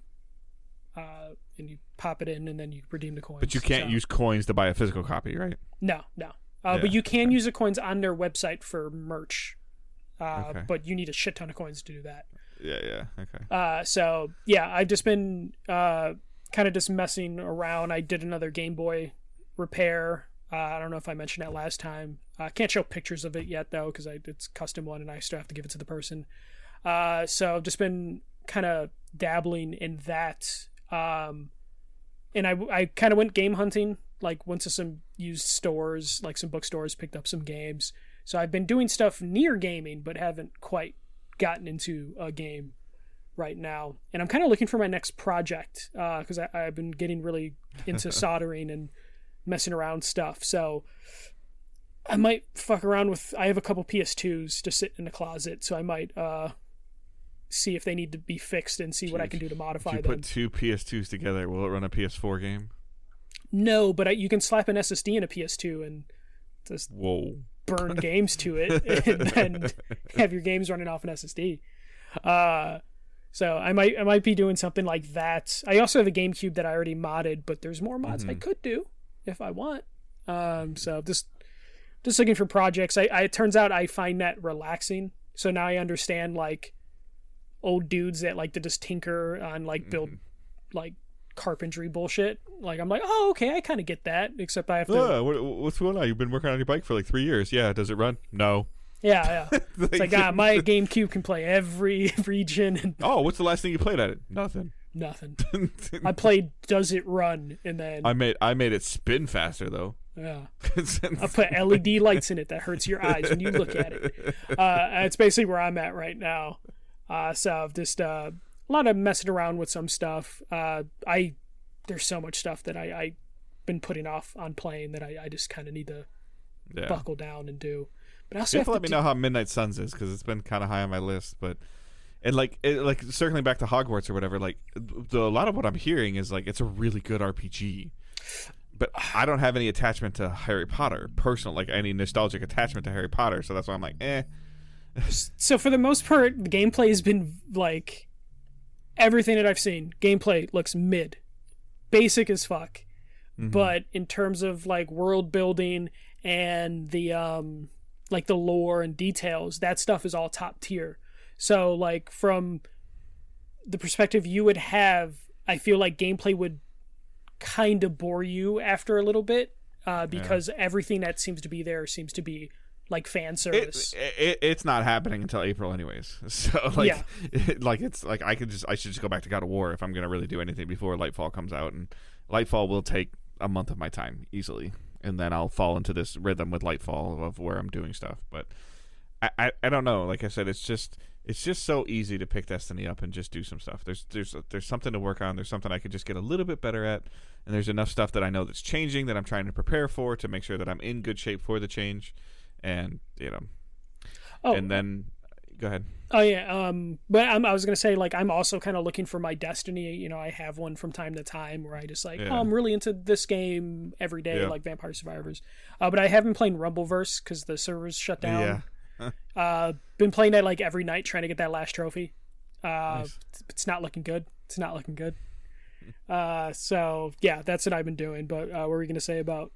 And you pop it in, and then you redeem the coins. But you can't use coins to buy a physical copy, right? No. But you can use the coins on their website for merch. Okay. But you need a shit ton of coins to do that. Yeah. Okay. So yeah, I've just been kind of just messing around. I did another Game Boy repair. I don't know if I mentioned that last time. I can't show pictures of it yet though, because it's custom one, and I still have to give it to the person. So I've just been kind of dabbling in that. And I kind of went game hunting, went to some used stores, some bookstores, picked up some games. So I've been doing stuff near gaming, but haven't quite gotten into a game right now. And I'm kind of looking for my next project, because I've been getting really into soldering and messing around stuff. So I might fuck around I have a couple PS2s to sit in the closet, so I might, see if they need to be fixed and see what I can do to modify them. If you put two PS2s together, will it run a PS4 game? No, but you can slap an SSD in a PS2 and just burn games to it, and then have your games running off an SSD. So I might be doing something like that. I also have a GameCube that I already modded, but there's more mods I could do if I want. So just looking for projects. It turns out I find that relaxing. So now I understand old dudes that like to just tinker on build carpentry bullshit. I'm like, oh, okay, I kind of get that, except I have to what's going on? You've been working on your bike for 3 years. Yeah, does it run? No. Yeah. It's my GameCube can play every region. And what's the last thing you played at it? Nothing. I played Does It Run, and then I made it spin faster though. Yeah. I put LED lights in it that hurts your eyes when you look at it. It's basically where I'm at right now. So I've just a lot of messing around with some stuff. There's so much stuff that I've been putting off on playing that I just kind of need to buckle down and do. But I also have to let me know how Midnight Suns is, because it's been kind of high on my list. But circling back to Hogwarts or whatever, a lot of what I'm hearing is it's a really good RPG. But I don't have any attachment to Harry Potter, personal, any nostalgic attachment to Harry Potter. So that's why I'm like, eh. So for the most part, the gameplay has been everything that I've seen. Gameplay looks mid, basic as fuck. Mm-hmm. But in terms of world building and the the lore and details, that stuff is all top tier. So from the perspective you would have, I feel like gameplay would kind of bore you after a little bit, because everything that seems to be there seems to be fan service. It's not happening until April anyways. So I should just go back to God of War if I'm gonna really do anything before Lightfall comes out, and Lightfall will take a month of my time easily, and then I'll fall into this rhythm with Lightfall of where I'm doing stuff. But I don't know. Like I said, it's just so easy to pick Destiny up and just do some stuff. There's something to work on. There's something I could just get a little bit better at, and there's enough stuff that I know that's changing that I'm trying to prepare for to make sure that I'm in good shape for the change. And and then Go ahead. Oh yeah, but I was gonna say, like, I'm also kind of looking for my destiny. You know, I have one from time to time where I just like, oh, I'm really into this game every day, like Vampire Survivors. But I haven't played Rumbleverse because the servers shut down. Been playing that like every night, trying to get that last trophy. Nice. It's not looking good. It's not looking good. So yeah, that's what I've been doing. But what were you gonna say about?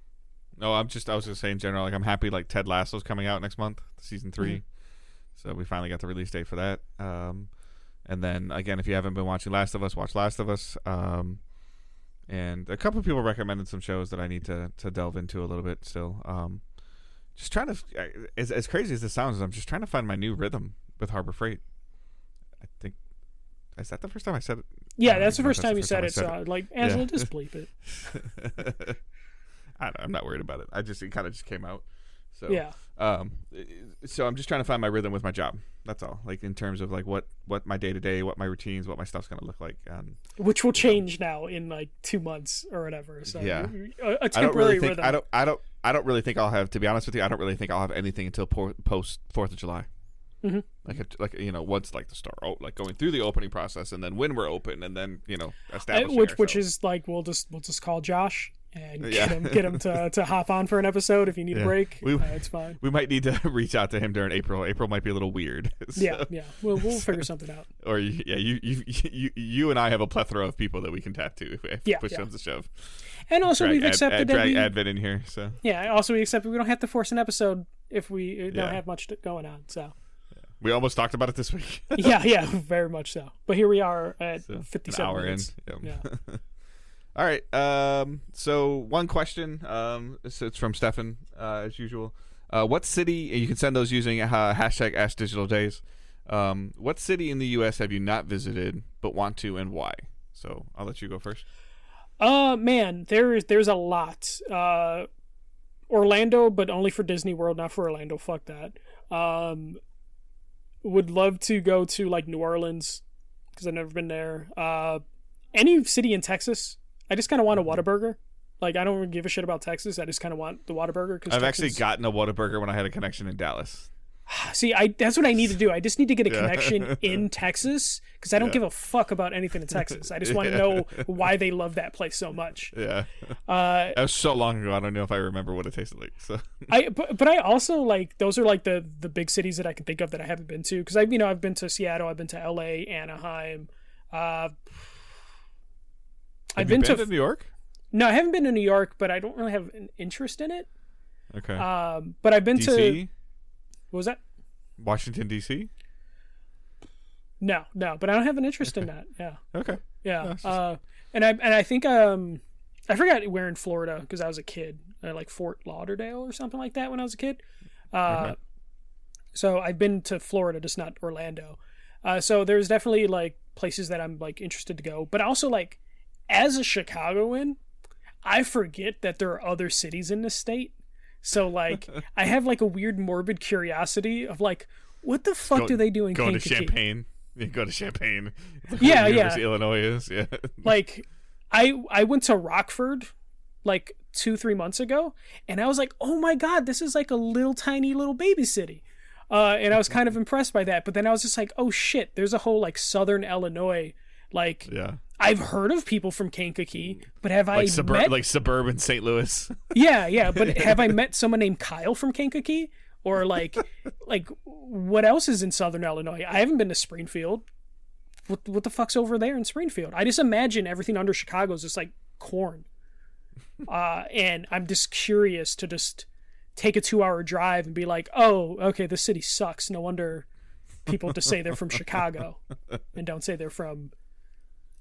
No, I was just gonna say in general, like, I'm happy like Ted Lasso's coming out next month, season 3. Mm-hmm. So we finally got the release date for that. And then again, if you haven't been watching Last of Us, watch Last of Us. And a couple of people recommended some shows that I need to delve into a little bit still. Just trying to, as crazy as this sounds, I'm just trying to find my new rhythm with Harbor Freight. I think, is that the first time I said it? Yeah, that's the first time you said it. So like, Angela, just bleep it. I'm not worried about it. It kind of just came out. So yeah. So I'm just trying to find my rhythm with my job. That's all. Like, in terms of like what my day to day, what my routines, what my stuff's gonna look like, which will change now in like 2 months or whatever. So yeah, a temporary rhythm. I don't really think I'll have. To be honest with you, I don't really think I'll have anything until post 4th of July. Mm-hmm. Like you know, once like the start, like going through the opening process, and then when we're open, and then you know establishing which is like we'll just call Josh. And get him to hop on for an episode if you need a break. It's fine. We might need to reach out to him during April. April might be a little weird. So. Yeah. We'll figure something out. Or you and I have a plethora of people that we can tap to if push comes to shove. And also we've accepted that we Advent in here. So also we accepted we don't have to force an episode if we don't have much going on. So we almost talked about it this week. yeah, very much so. But here we are at 57 an hour minutes. in. Yeah. All right. So one question. It's from Stefan, as usual. What city? You can send those using hashtag #AskDigitalDays. What city in the U.S. have you not visited but want to, and why? So I'll let you go first. Man, there's a lot. Orlando, but only for Disney World, not for Orlando. Fuck that. Would love to go to like New Orleans because I've never been there. Any city in Texas. I just kind of want a Whataburger. Like, I don't really give a shit about Texas. I just kind of want the Whataburger. I've actually gotten a Whataburger when I had a connection in Dallas. See, that's what I need to do. I just need to get a connection in Texas because I don't give a fuck about anything in Texas. I just want to know why they love that place so much. Yeah. That was so long ago. I don't know if I remember what it tasted like. So but I also like those are like the big cities that I can think of that I haven't been to because I've been to Seattle, I've been to LA, Anaheim. Have you been to New York? No, I haven't been to New York, but I don't really have an interest in it. Okay. But I've been DC? to. What was that? Washington D.C. No, but I don't have an interest in that. Yeah. Okay. Yeah. And I think I forgot where in Florida because I was a kid, like Fort Lauderdale or something like that when I was a kid. So I've been to Florida, just not Orlando. So there's definitely like places that I'm like interested to go, but also like. As a Chicagoan, I forget that there are other cities in this state. So, like, I have, like, a weird morbid curiosity of, like, what the fuck do they do in Kankakee? Go to Champaign. You go to Champaign. Yeah. Illinois is, yeah. Like, I went to Rockford, like, 2-3 months ago, and I was like, oh my god, this is, like, a little tiny little baby city. And I was kind of impressed by that. But then I was just like, oh shit, there's a whole, like, southern Illinois, like... Yeah. I've heard of people from Kankakee, but have I met... Like suburban St. Louis? Yeah, but have I met someone named Kyle from Kankakee? Or, like what else is in Southern Illinois? I haven't been to Springfield. What the fuck's over there in Springfield? I just imagine everything under Chicago is just, like, corn. And I'm just curious to just take a 2-hour drive and be like, oh, okay, this city sucks. No wonder people just say they're from Chicago and don't say they're from...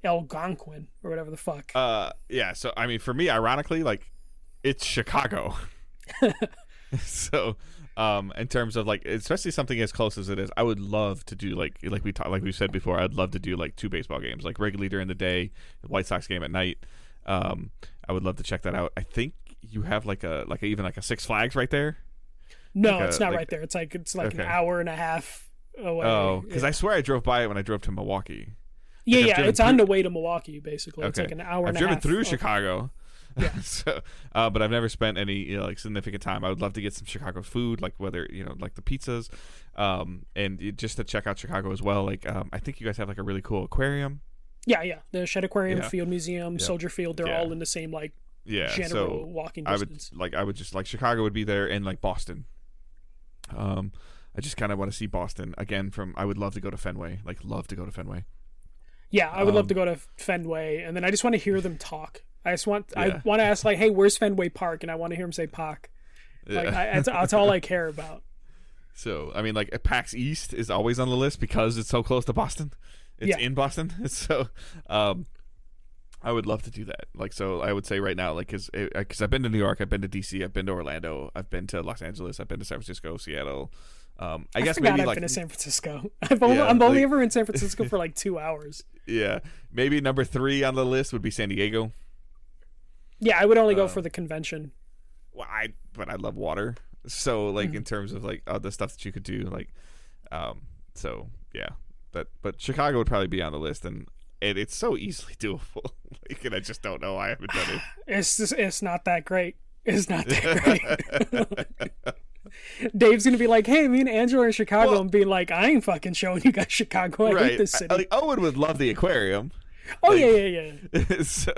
Algonquin or whatever the fuck. Yeah. So I mean, for me, ironically, like, it's Chicago. So, in terms of like, especially something as close as it is, I would love to do like we said before. I'd love to do like 2 baseball games, like regularly during the day, the White Sox game at night. I would love to check that out. I think you have even a Six Flags right there. No, it's not right there. It's like an hour and a half away. Oh, because I swear I drove by it when I drove to Milwaukee. Yeah, it's on the way to Milwaukee, basically. Okay. It's like an hour and a half. I've driven through Chicago, Yeah. So, but I've never spent any like significant time. I would love to get some Chicago food, like whether like the pizzas, and just to check out Chicago as well. Like I think you guys have like a really cool aquarium. Yeah. The Shed Aquarium, Field Museum, Soldier Field, they're all in the same like general walking distance. I would just like Chicago would be there, and like Boston. I just kind of want to see Boston again. I would love to go to Fenway. Like love to go to Fenway. Yeah, I would love to go to Fenway, and then I just want to hear them talk. I want to ask like, hey, where's Fenway Park? And I want to hear them say Park. Like that's all I care about. So I mean, like PAX East is always on the list because it's so close to Boston. It's in Boston, so I would love to do that. Like, so I would say right now, like, because I've been to New York, I've been to DC, I've been to Orlando, I've been to Los Angeles, I've been to San Francisco, Seattle. I guess maybe I've like been to San Francisco. I'm only ever in San Francisco for like 2 hours. Yeah, maybe number 3 on the list would be San Diego. Yeah, I would only go for the convention. Well, but I love water, so like in terms of like the stuff that you could do, like, so yeah, but Chicago would probably be on the list, and it's so easily doable. Like, and I just don't know why I haven't done it. It's not that great. It's not that great. Dave's gonna be like, "Hey, me and Angela are in Chicago," and being like, "I ain't fucking showing you guys Chicago. I hate this city." Like Owen would love the aquarium. Oh like, yeah. So,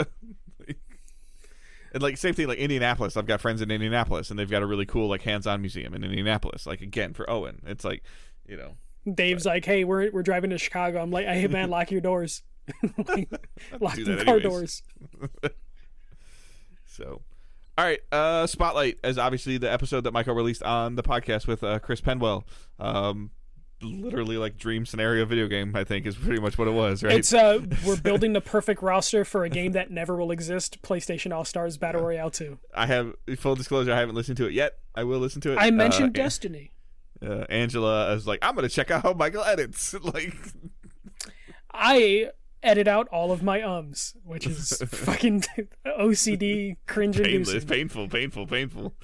and like same thing, like Indianapolis. I've got friends in Indianapolis, and they've got a really cool like hands-on museum in Indianapolis. Like again for Owen, it's like, Dave's like, "Hey, we're driving to Chicago." I'm like, "Hey man, lock your doors." Like, lock the car doors. So. All right, Spotlight is obviously the episode that Michael released on the podcast with Chris Penwell. Literally like dream scenario video game, I think, is pretty much what it was, right? It's we're building the perfect roster for a game that never will exist, PlayStation All-Stars Battle Royale 2. I have, full disclosure, I haven't listened to it yet. I will listen to it. I mentioned Destiny. Angela is like, I'm going to check out how Michael edits. Like, I edit out all of my which is fucking OCD cringe-inducing. Painful.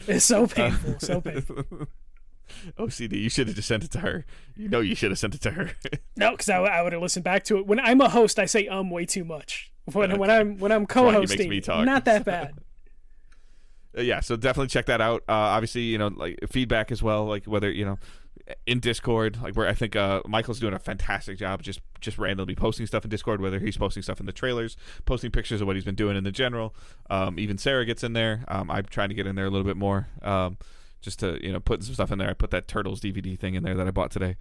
It's so painful, so painful. OCD, you should have just sent it to her. You should have sent it to her. No, because I would have listened back to it. When I'm a host, I say way too much. When I'm co-hosting, not that bad. Yeah, so definitely check that out. Obviously, like feedback as well, like whether in Discord, like where I think Michael's doing a fantastic job just randomly posting stuff in Discord, whether he's posting stuff in the trailers, posting pictures of what he's been doing in the general. Even Sarah gets in there. I'm trying to get in there a little bit more, just to put some stuff in there. I put that Turtles DVD thing in there that I bought today.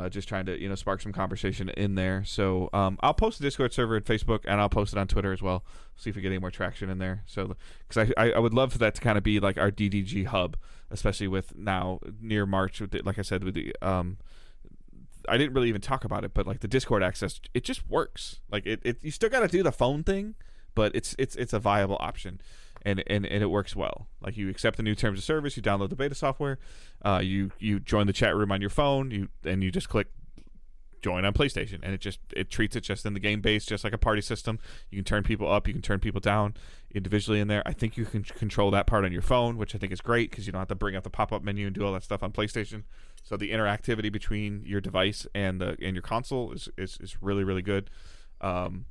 Just trying to spark some conversation in there. So I'll post the Discord server at Facebook, and I'll post it on Twitter as well. See if we get any more traction in there. So because I would love for that to kind of be like our DDG hub, especially with now near March. With like I said, with the I didn't really even talk about it, but like the Discord access, it just works. Like it you still got to do the phone thing, but it's a viable option. And it works well. Like you accept the new terms of service, you download the beta software, you join the chat room on your phone, you just click join on PlayStation, and it treats it just in the game base, just like a party system. You can turn people up, you can turn people down individually in there. I think you can control that part on your phone, which I think is great because you don't have to bring up the pop-up menu and do all that stuff on PlayStation. So the interactivity between your device and your console is really, really good. And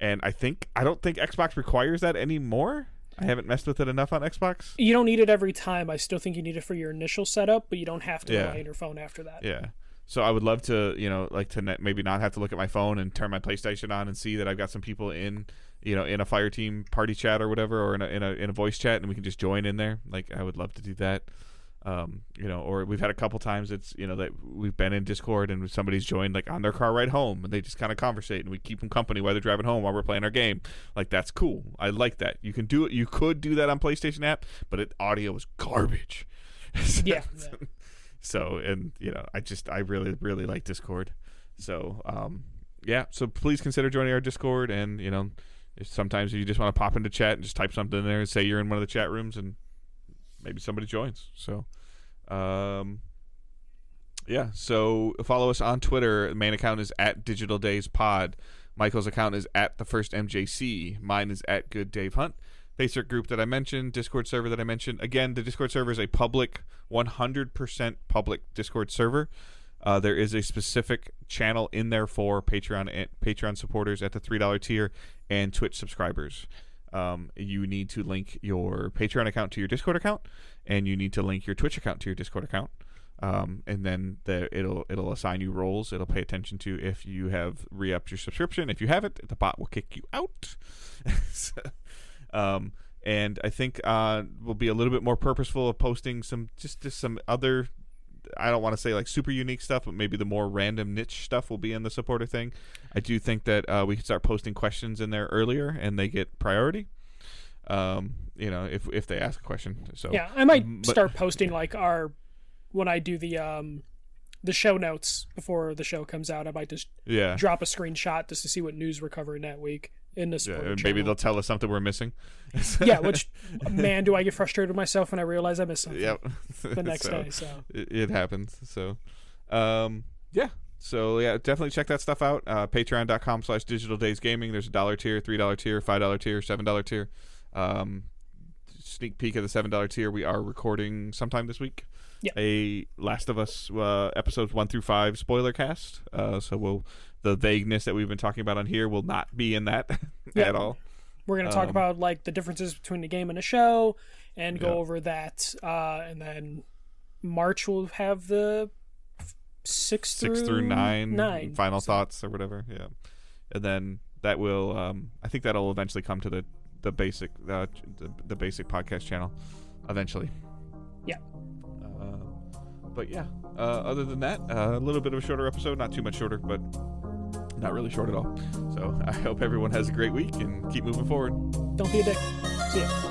I don't think Xbox requires that anymore. I haven't messed with it enough on Xbox. You don't need it every time. I still think you need it for your initial setup, but you don't have to rely on your phone after that. Yeah. So I would love to, maybe not have to look at my phone and turn my PlayStation on and see that I've got some people in a Fire Team party chat or whatever, or in a voice chat, and we can just join in there. Like, I would love to do that. Or we've had a couple times it's that we've been in Discord and somebody's joined like on their car ride home, and they just kind of conversate, and we keep them company while they're driving home while we're playing our game. Like, that's cool. I like that. You can do it. You could do that on PlayStation app, but audio is garbage. Yeah. So, and I really, really like Discord. So, so please consider joining our Discord, and if sometimes you just want to pop into chat and just type something in there and say you're in one of the chat rooms, and maybe somebody joins. So, so follow us on Twitter. The main account is @DigitalDaysPod. Michael's account is @TheFirstMJC. Mine is @GoodDaveHunt. Facebook group that I mentioned, Discord server that I mentioned. Again, the Discord server is a public, 100% public Discord server. There is a specific channel in there for Patreon supporters at the $3 tier and Twitch subscribers. you need to link your Patreon account to your Discord account, and you need to link your Twitch account to your Discord account. And then it'll assign you roles. It'll pay attention to if you have re-upped your subscription. If you haven't, the bot will kick you out. And I think we'll be a little bit more purposeful of posting some just some other, I don't want to say like super unique stuff, but maybe the more random niche stuff will be in the supporter thing. I do think that we can start posting questions in there earlier, and they get priority. If they ask a question. So yeah, I might start posting like when I do the show notes before the show comes out. I might just drop a screenshot just to see what news we're covering that week in the supporter channel. Maybe they'll tell us something we're missing. Yeah, which, man, do I get frustrated with myself when I realize I missed something. Yep. The next day. So it happens. So So definitely check that stuff out. Patreon.com/digitaldaysgaming. There's a $1 tier, $3 tier, $5 tier, $7 tier. Sneak peek of the $7 tier. We are recording sometime this week. Yep. A Last of Us episodes 1 through 5 spoiler cast. So the vagueness that we've been talking about on here will not be in that at all. We're going to talk about like the differences between the game and the show, and go over that. And then March will have the 6 through 9 final thoughts or whatever. Yeah, and then that will. I think that'll eventually come to the basic the basic podcast channel eventually. Yeah. But yeah, other than that, a little bit of a shorter episode, not too much shorter, but not really short at all. So I hope everyone has a great week and keep moving forward. Don't be a dick. See ya.